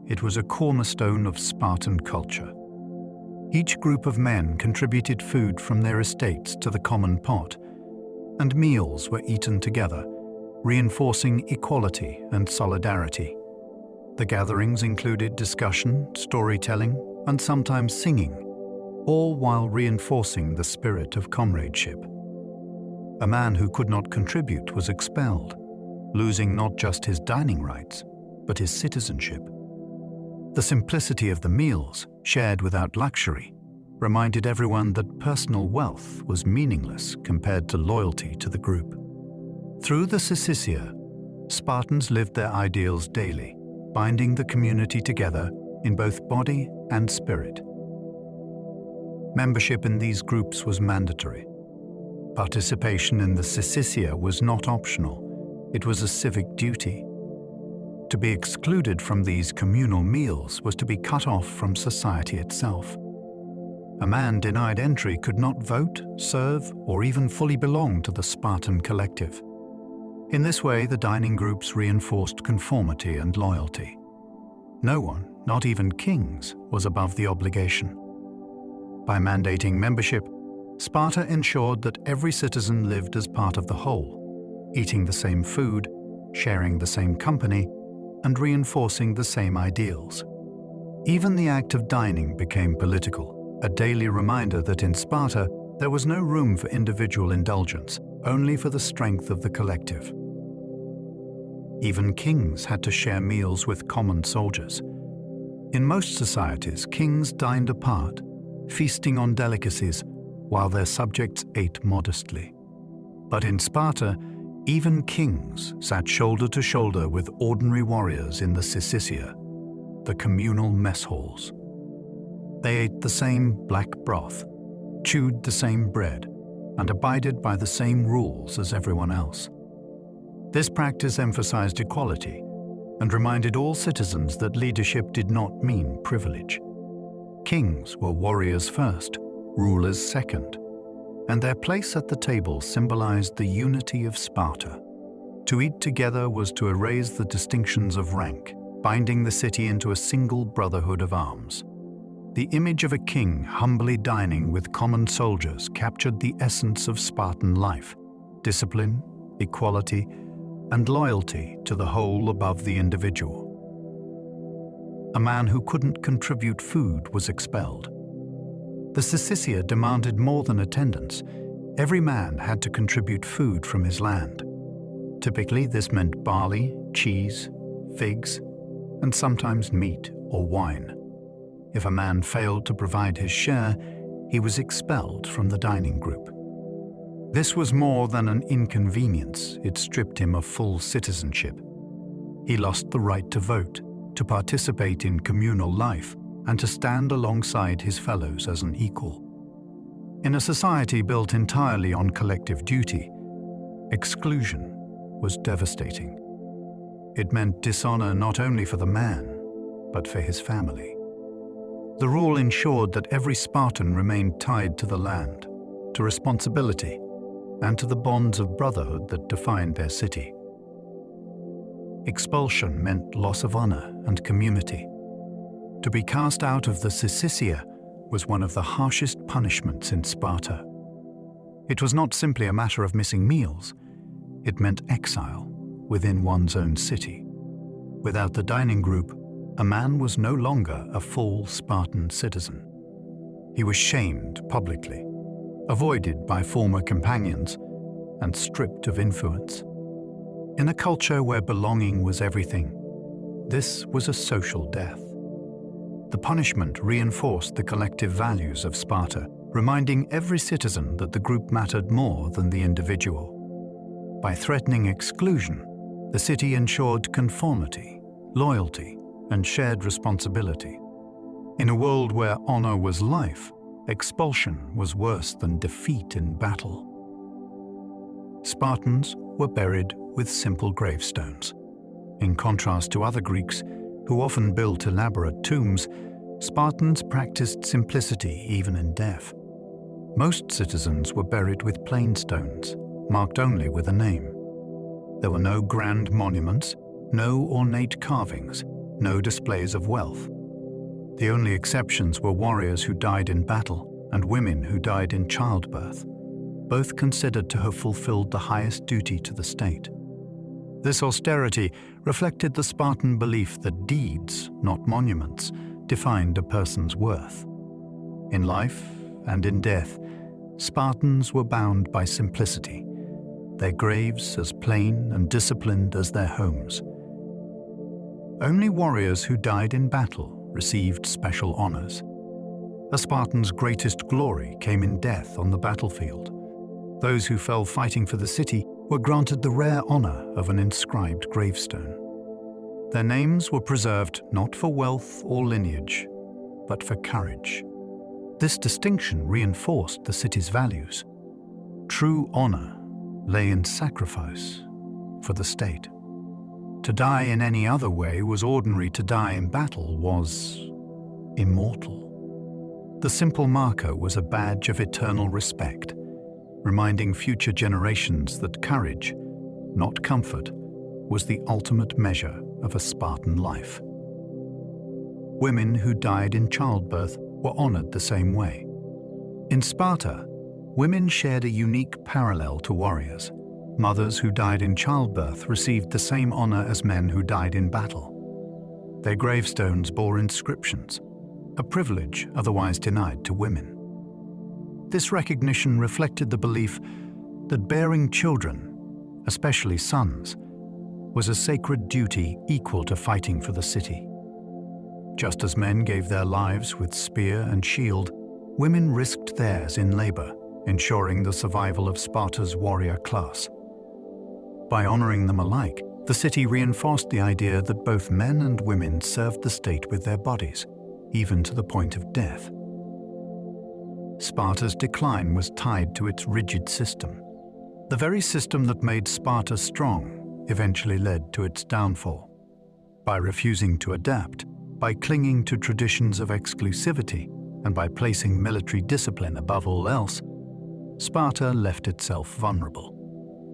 It was a cornerstone of Spartan culture. Each group of men contributed food from their estates to the common pot, and meals were eaten together, reinforcing equality and solidarity. The gatherings included discussion, storytelling, and sometimes singing, all while reinforcing the spirit of comradeship. A man who could not contribute was expelled, losing not just his dining rights, but his citizenship. The simplicity of the meals, shared without luxury, reminded everyone that personal wealth was meaningless compared to loyalty to the group. Through the syssitia, Spartans lived their ideals daily, binding the community together in both body and spirit. Membership in these groups was mandatory. Participation in the syssitia was not optional, it was a civic duty. To be excluded from these communal meals was to be cut off from society itself. A man denied entry could not vote, serve, or even fully belong to the Spartan collective. In this way, the dining groups reinforced conformity and loyalty. No one, not even kings, was above the obligation. By mandating membership, Sparta ensured that every citizen lived as part of the whole, eating the same food, sharing the same company, and reinforcing the same ideals. Even the act of dining became political, a daily reminder that in Sparta there was no room for individual indulgence, only for the strength of the collective. Even kings had to share meals with common soldiers. In most societies, kings dined apart, feasting on delicacies while their subjects ate modestly. But in Sparta, even kings sat shoulder to shoulder with ordinary warriors in the syssitia, the communal mess halls. They ate the same black broth, chewed the same bread, and abided by the same rules as everyone else. This practice emphasized equality and reminded all citizens that leadership did not mean privilege. Kings were warriors first, rulers second, and their place at the table symbolized the unity of Sparta. To eat together was to erase the distinctions of rank, binding the city into a single brotherhood of arms. The image of a king humbly dining with common soldiers captured the essence of Spartan life: discipline, equality, and loyalty to the whole above the individual. A man who couldn't contribute food was expelled. The syssitia demanded more than attendance. Every man had to contribute food from his land. Typically, this meant barley, cheese, figs, and sometimes meat or wine. If a man failed to provide his share, he was expelled from the dining group. This was more than an inconvenience, it stripped him of full citizenship. He lost the right to vote, to participate in communal life, and to stand alongside his fellows as an equal. In a society built entirely on collective duty, exclusion was devastating. It meant dishonor not only for the man, but for his family. The rule ensured that every Spartan remained tied to the land, to responsibility, and to the bonds of brotherhood that defined their city. Expulsion meant loss of honor and community. To be cast out of the Syssitia was one of the harshest punishments in Sparta. It was not simply a matter of missing meals, it meant exile within one's own city. Without the dining group, a man was no longer a full Spartan citizen. He was shamed publicly, avoided by former companions, and stripped of influence. In a culture where belonging was everything, this was a social death. The punishment reinforced the collective values of Sparta, reminding every citizen that the group mattered more than the individual. By threatening exclusion, the city ensured conformity, loyalty, and shared responsibility. In a world where honor was life, expulsion was worse than defeat in battle. Spartans were buried with simple gravestones. In contrast to other Greeks, who often built elaborate tombs, Spartans practiced simplicity even in death. Most citizens were buried with plain stones, marked only with a name. There were no grand monuments, no ornate carvings, no displays of wealth. The only exceptions were warriors who died in battle and women who died in childbirth, both considered to have fulfilled the highest duty to the state. This austerity reflected the Spartan belief that deeds, not monuments, defined a person's worth. In life and in death, Spartans were bound by simplicity, their graves as plain and disciplined as their homes. Only warriors who died in battle received special honors. A Spartan's greatest glory came in death on the battlefield. Those who fell fighting for the city were granted the rare honor of an inscribed gravestone. Their names were preserved not for wealth or lineage, but for courage. This distinction reinforced the city's values. True honor lay in sacrifice for the state. To die in any other way was ordinary. To die in battle was immortal. The simple marker was a badge of eternal respect, reminding future generations that courage, not comfort, was the ultimate measure of a Spartan life. Women who died in childbirth were honored the same way. In Sparta, women shared a unique parallel to warriors. Mothers who died in childbirth received the same honor as men who died in battle. Their gravestones bore inscriptions, a privilege otherwise denied to women. This recognition reflected the belief that bearing children, especially sons, was a sacred duty equal to fighting for the city. Just as men gave their lives with spear and shield, women risked theirs in labor, ensuring the survival of Sparta's warrior class. By honoring them alike, the city reinforced the idea that both men and women served the state with their bodies, even to the point of death. Sparta's decline was tied to its rigid system. The very system that made Sparta strong eventually led to its downfall. By refusing to adapt, by clinging to traditions of exclusivity, and by placing military discipline above all else, Sparta left itself vulnerable.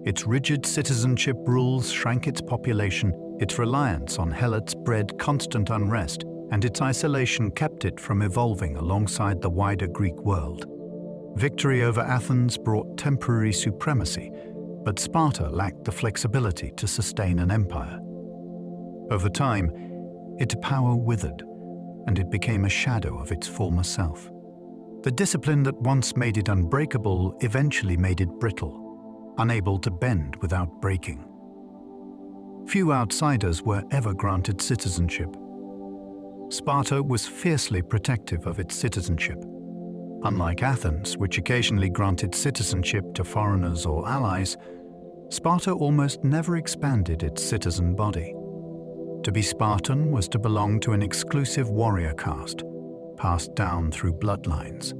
Its rigid citizenship rules shrank its population, its reliance on helots bred constant unrest, and its isolation kept it from evolving alongside the wider Greek world. Victory over Athens brought temporary supremacy, but Sparta lacked the flexibility to sustain an empire. Over time, its power withered, and it became a shadow of its former self. The discipline that once made it unbreakable eventually made it brittle, unable to bend without breaking. Few outsiders were ever granted citizenship. Sparta was fiercely protective of its citizenship. Unlike Athens, which occasionally granted citizenship to foreigners or allies, Sparta almost never expanded its citizen body. To be Spartan was to belong to an exclusive warrior caste, passed down through bloodlines.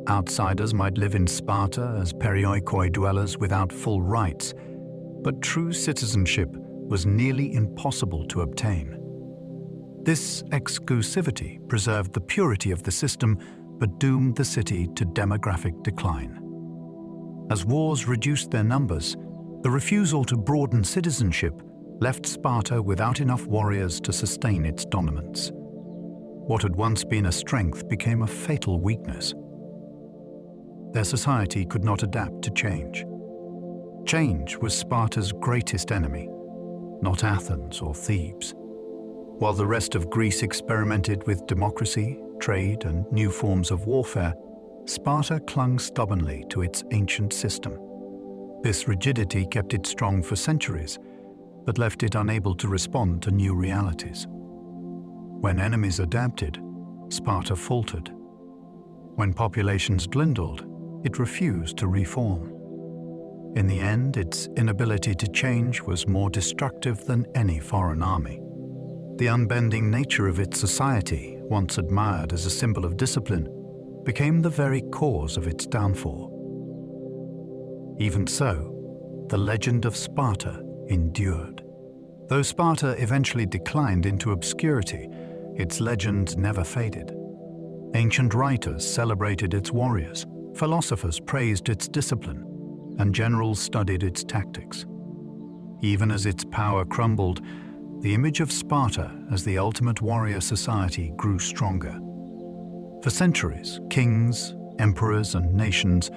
Outsiders might live in Sparta as perioikoi dwellers without full rights, but true citizenship was nearly impossible to obtain. This exclusivity preserved the purity of the system but doomed the city to demographic decline. As wars reduced their numbers, the refusal to broaden citizenship left Sparta without enough warriors to sustain its dominance. What had once been a strength became a fatal weakness. Their society could not adapt to change. Change was Sparta's greatest enemy, not Athens or Thebes. While the rest of Greece experimented with democracy, trade, and new forms of warfare, Sparta clung stubbornly to its ancient system. This rigidity kept it strong for centuries, but left it unable to respond to new realities. When enemies adapted, Sparta faltered. When populations dwindled, it refused to reform. In the end, its inability to change was more destructive than any foreign army. The unbending nature of its society, once admired as a symbol of discipline, became the very cause of its downfall. Even so, the legend of Sparta endured. Though Sparta eventually declined into obscurity, its legend never faded. Ancient writers celebrated its warriors, philosophers praised its discipline, and generals studied its tactics. Even as its power crumbled, the image of Sparta as the ultimate warrior society grew stronger. For centuries, kings, emperors, and nations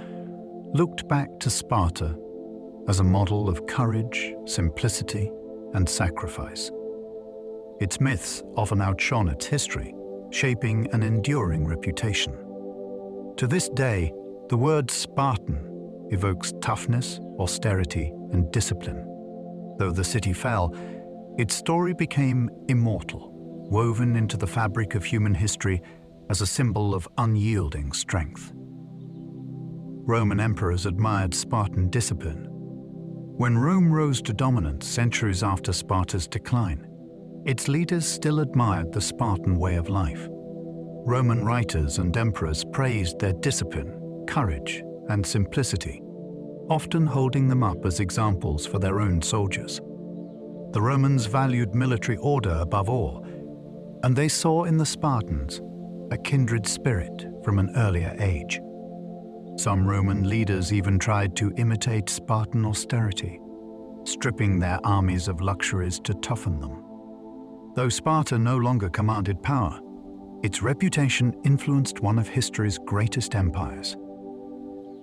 looked back to Sparta as a model of courage, simplicity, and sacrifice. Its myths often outshone its history, shaping an enduring reputation. To this day, the word Spartan evokes toughness, austerity, and discipline. Though the city fell, its story became immortal, woven into the fabric of human history as a symbol of unyielding strength. Roman emperors admired Spartan discipline. When Rome rose to dominance centuries after Sparta's decline, its leaders still admired the Spartan way of life. Roman writers and emperors praised their discipline, courage, and simplicity, often holding them up as examples for their own soldiers. The Romans valued military order above all, and they saw in the Spartans a kindred spirit from an earlier age. Some Roman leaders even tried to imitate Spartan austerity, stripping their armies of luxuries to toughen them. Though Sparta no longer commanded power, its reputation influenced one of history's greatest empires.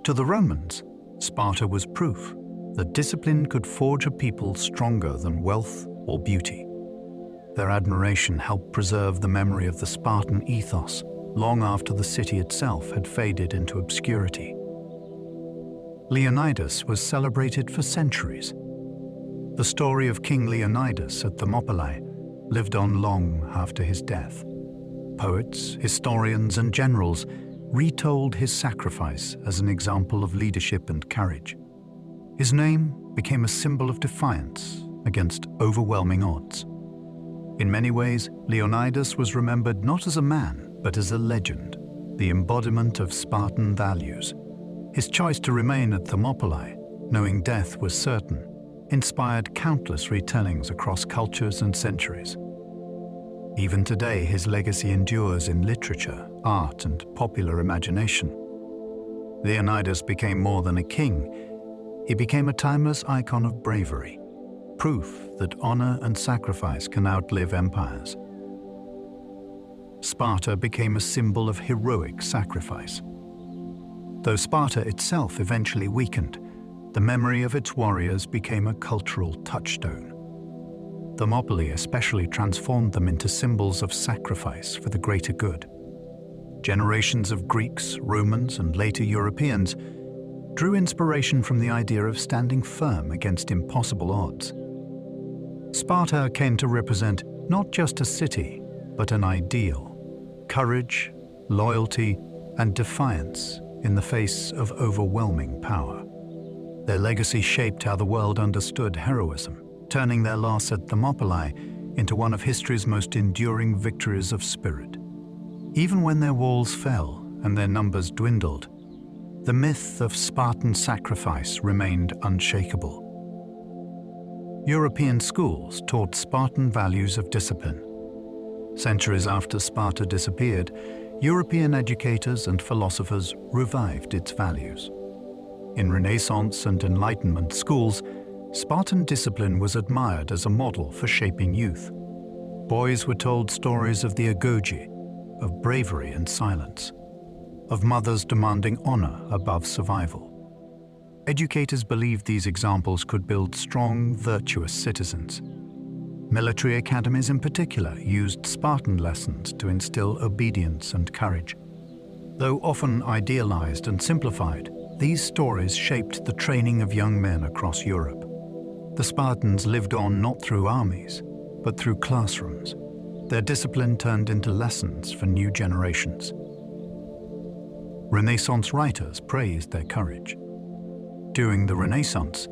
To the Romans, Sparta was proof that discipline could forge a people stronger than wealth or beauty. Their admiration helped preserve the memory of the Spartan ethos long after the city itself had faded into obscurity. Leonidas was celebrated for centuries. The story of King Leonidas at Thermopylae lived on long after his death. Poets, historians, and generals retold his sacrifice as an example of leadership and courage. His name became a symbol of defiance against overwhelming odds. In many ways, Leonidas was remembered not as a man, but as a legend, the embodiment of Spartan values. His choice to remain at Thermopylae, knowing death was certain, inspired countless retellings across cultures and centuries. Even today, his legacy endures in literature, art, and popular imagination. Leonidas became more than a king. He became a timeless icon of bravery, proof that honor and sacrifice can outlive empires. Sparta became a symbol of heroic sacrifice. Though Sparta itself eventually weakened, the memory of its warriors became a cultural touchstone. Thermopylae especially transformed them into symbols of sacrifice for the greater good. Generations of Greeks, Romans, and later Europeans drew inspiration from the idea of standing firm against impossible odds. Sparta came to represent not just a city, but an ideal: courage, loyalty, and defiance in the face of overwhelming power. Their legacy shaped how the world understood heroism, turning their loss at Thermopylae into one of history's most enduring victories of spirit. Even when their walls fell and their numbers dwindled, the myth of Spartan sacrifice remained unshakable. European schools taught Spartan values of discipline. Centuries after Sparta disappeared, European educators and philosophers revived its values. In Renaissance and Enlightenment schools, Spartan discipline was admired as a model for shaping youth. Boys were told stories of the agoge, of bravery and silence, of mothers demanding honor above survival. Educators believed these examples could build strong, virtuous citizens. Military academies in particular used Spartan lessons to instill obedience and courage. Though often idealized and simplified, these stories shaped the training of young men across Europe. The Spartans lived on not through armies, but through classrooms. Their discipline turned into lessons for new generations. Renaissance writers praised their courage. During the Renaissance,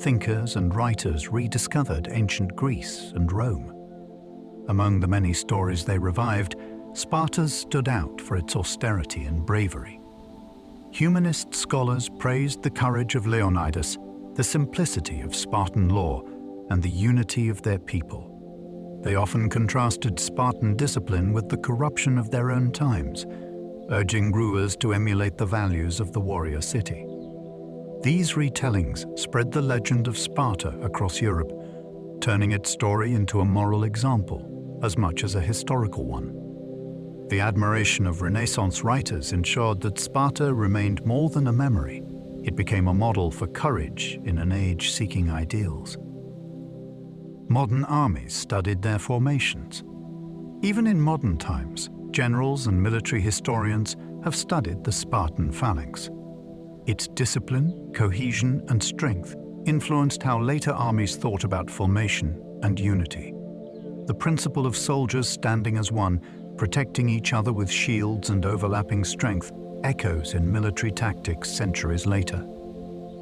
thinkers and writers rediscovered ancient Greece and Rome. Among the many stories they revived, Sparta stood out for its austerity and bravery. Humanist scholars praised the courage of Leonidas, the simplicity of Spartan law, and the unity of their people. They often contrasted Spartan discipline with the corruption of their own times, urging rulers to emulate the values of the warrior city. These retellings spread the legend of Sparta across Europe, turning its story into a moral example as much as a historical one. The admiration of Renaissance writers ensured that Sparta remained more than a memory. It became a model for courage in an age seeking ideals. Modern armies studied their formations. Even in modern times, generals and military historians have studied the Spartan phalanx. Its discipline, cohesion, and strength influenced how later armies thought about formation and unity. The principle of soldiers standing as one, protecting each other with shields and overlapping strength, echoes in military tactics centuries later.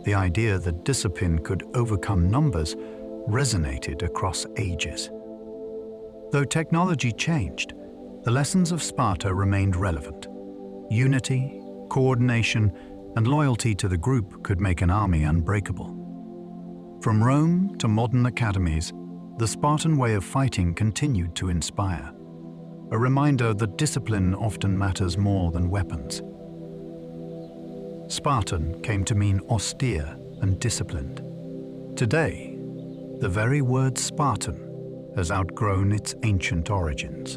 The idea that discipline could overcome numbers resonated across ages. Though technology changed, the lessons of Sparta remained relevant. Unity, coordination, and loyalty to the group could make an army unbreakable. From Rome to modern academies, the Spartan way of fighting continued to inspire, a reminder that discipline often matters more than weapons. Spartan came to mean austere and disciplined. Today, the very word Spartan has outgrown its ancient origins.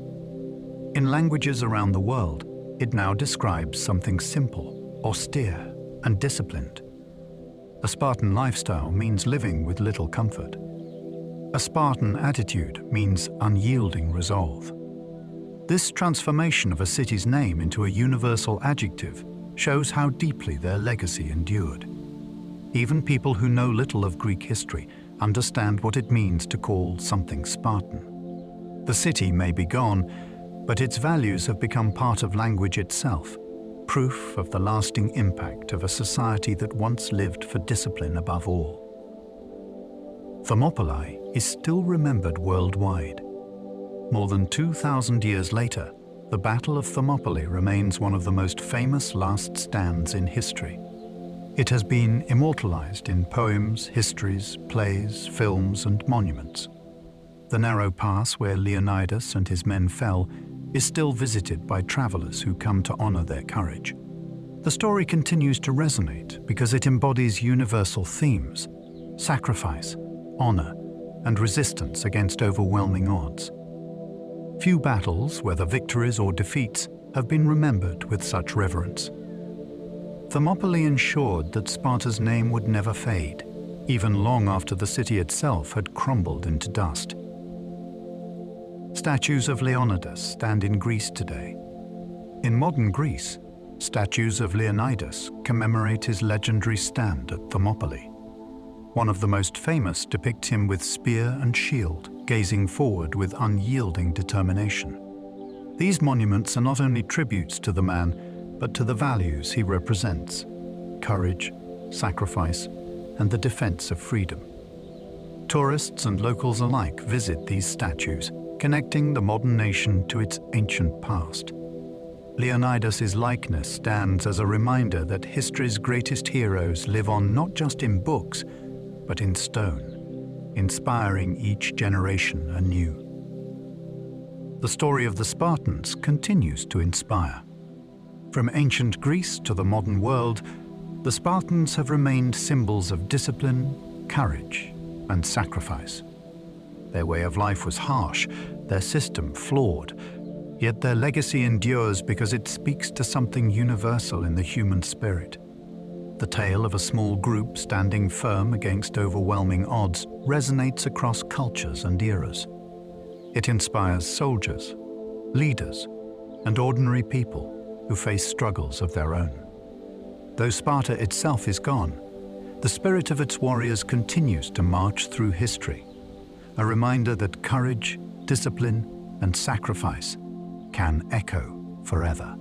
In languages around the world, it now describes something simple, austere, and disciplined. A Spartan lifestyle means living with little comfort. A Spartan attitude means unyielding resolve. This transformation of a city's name into a universal adjective shows how deeply their legacy endured. Even people who know little of Greek history understand what it means to call something Spartan. The city may be gone, but its values have become part of language itself, proof of the lasting impact of a society that once lived for discipline above all. Thermopylae is still remembered worldwide. More than 2,000 years later, the Battle of Thermopylae remains one of the most famous last stands in history. It has been immortalized in poems, histories, plays, films, and monuments. The narrow pass where Leonidas and his men fell is still visited by travelers who come to honor their courage. The story continues to resonate because it embodies universal themes: sacrifice, honor, and resistance against overwhelming odds. Few battles, whether victories or defeats, have been remembered with such reverence. Thermopylae ensured that Sparta's name would never fade, even long after the city itself had crumbled into dust. Statues of Leonidas stand in Greece today. In modern Greece, statues of Leonidas commemorate his legendary stand at Thermopylae. One of the most famous depicts him with spear and shield, gazing forward with unyielding determination. These monuments are not only tributes to the man, but to the values he represents: courage, sacrifice, and the defense of freedom. Tourists and locals alike visit these statues, connecting the modern nation to its ancient past. Leonidas's likeness stands as a reminder that history's greatest heroes live on not just in books, but in stone, inspiring each generation anew. the story of the Spartans continues to inspire. From ancient Greece to the modern world, the Spartans have remained symbols of discipline, courage, and sacrifice. Their way of life was harsh, their system flawed, yet their legacy endures because it speaks to something universal in the human spirit. The tale of a small group standing firm against overwhelming odds resonates across cultures and eras. It inspires soldiers, leaders, and ordinary people who face struggles of their own. Though Sparta itself is gone, the spirit of its warriors continues to march through history, a reminder that courage, discipline, and sacrifice can echo forever.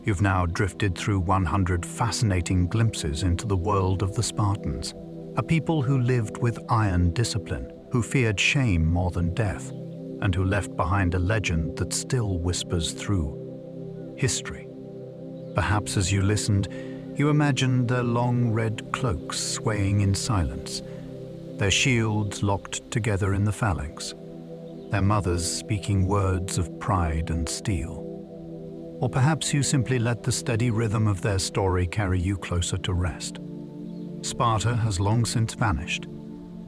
You've now drifted through 100 fascinating glimpses into the world of the Spartans, a people who lived with iron discipline, who feared shame more than death, and who left behind a legend that still whispers through history. Perhaps as you listened, you imagined their long red cloaks swaying in silence, their shields locked together in the phalanx, their mothers speaking words of pride and steel. Or perhaps you simply let the steady rhythm of their story carry you closer to rest. Sparta has long since vanished,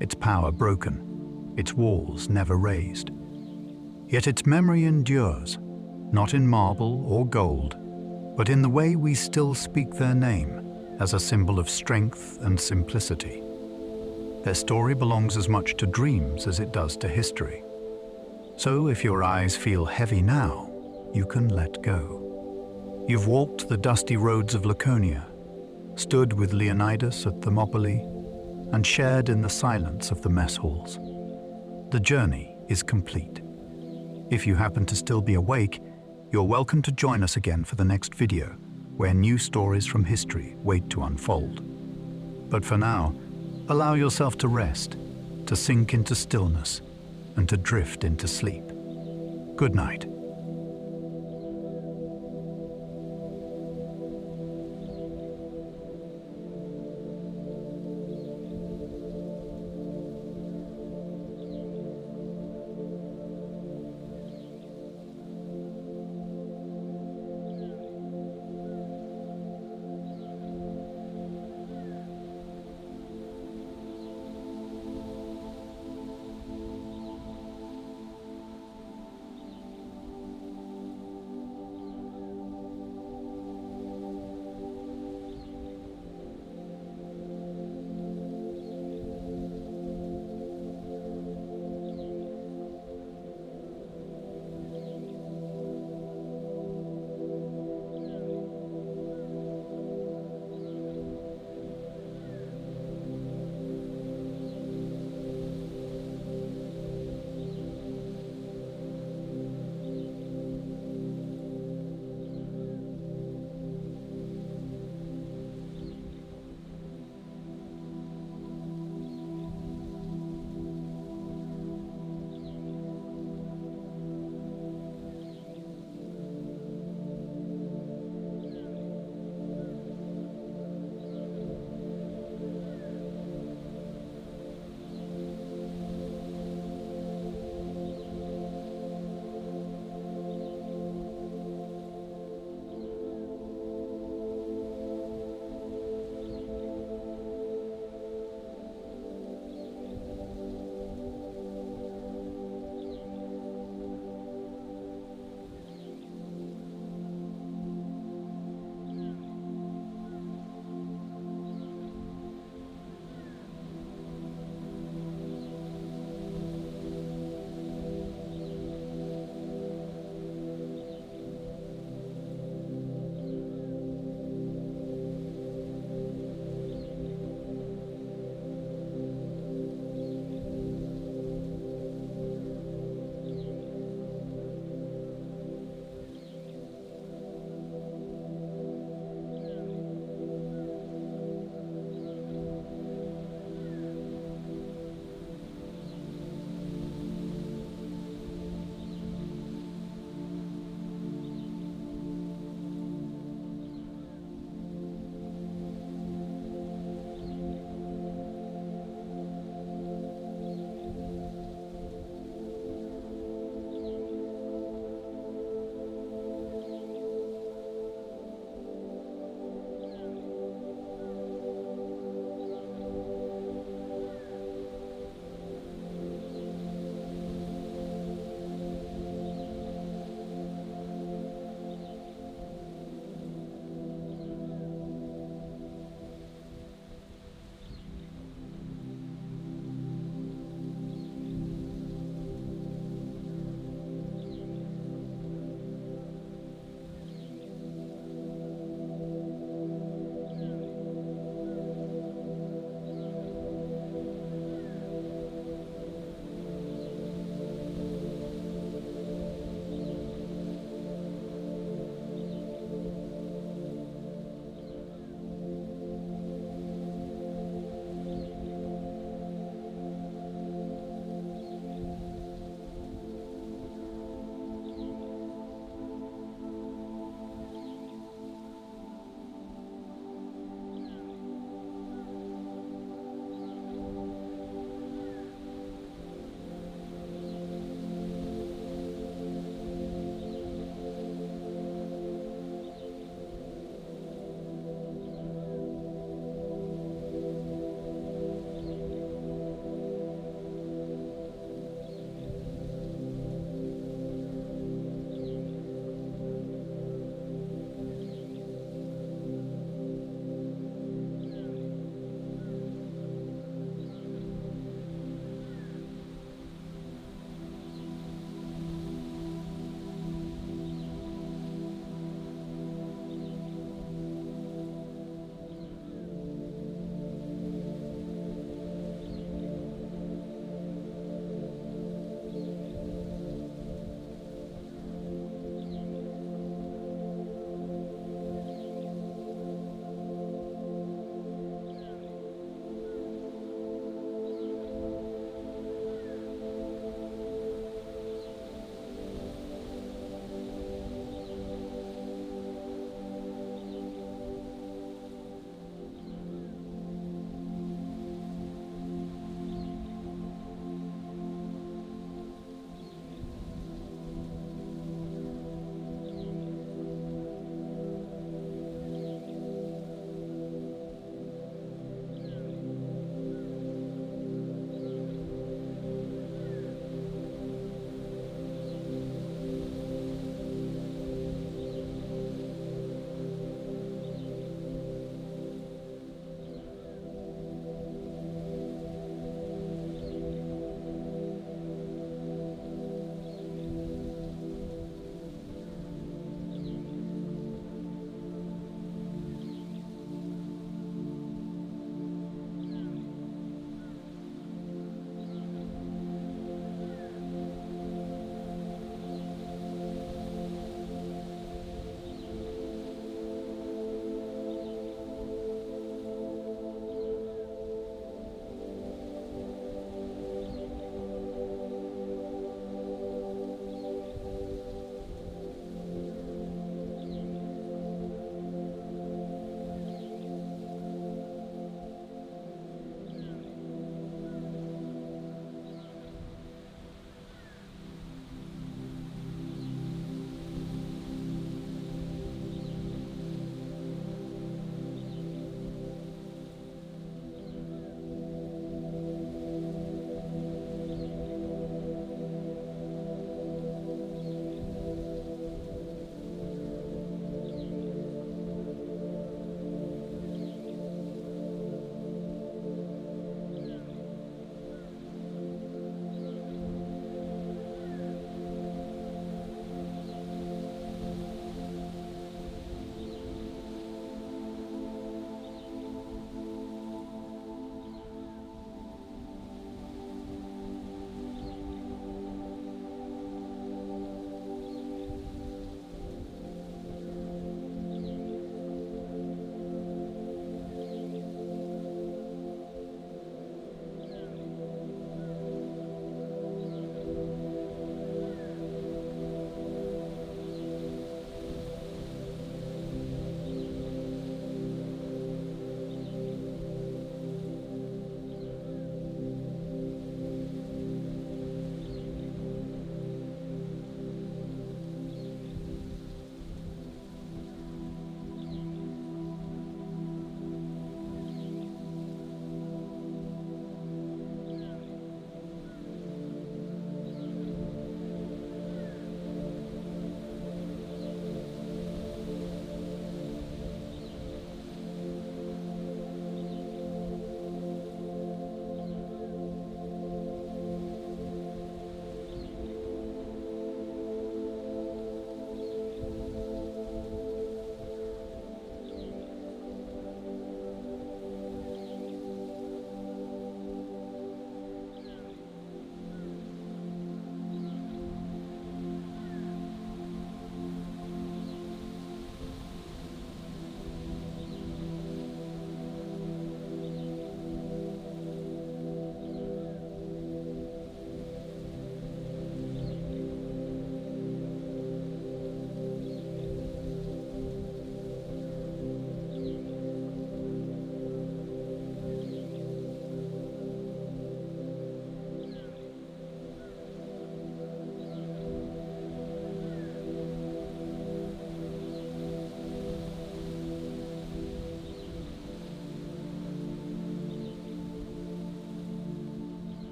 its power broken, its walls never raised. Yet its memory endures, not in marble or gold, but in the way we still speak their name as a symbol of strength and simplicity. Their story belongs as much to dreams as it does to history. So if your eyes feel heavy now, you can let go. You've walked the dusty roads of Laconia, stood with Leonidas at Thermopylae, and shared in the silence of the mess halls. The journey is complete. If you happen to still be awake, you're welcome to join us again for the next video, where new stories from history wait to unfold. But for now, allow yourself to rest, to sink into stillness, and to drift into sleep. Good night.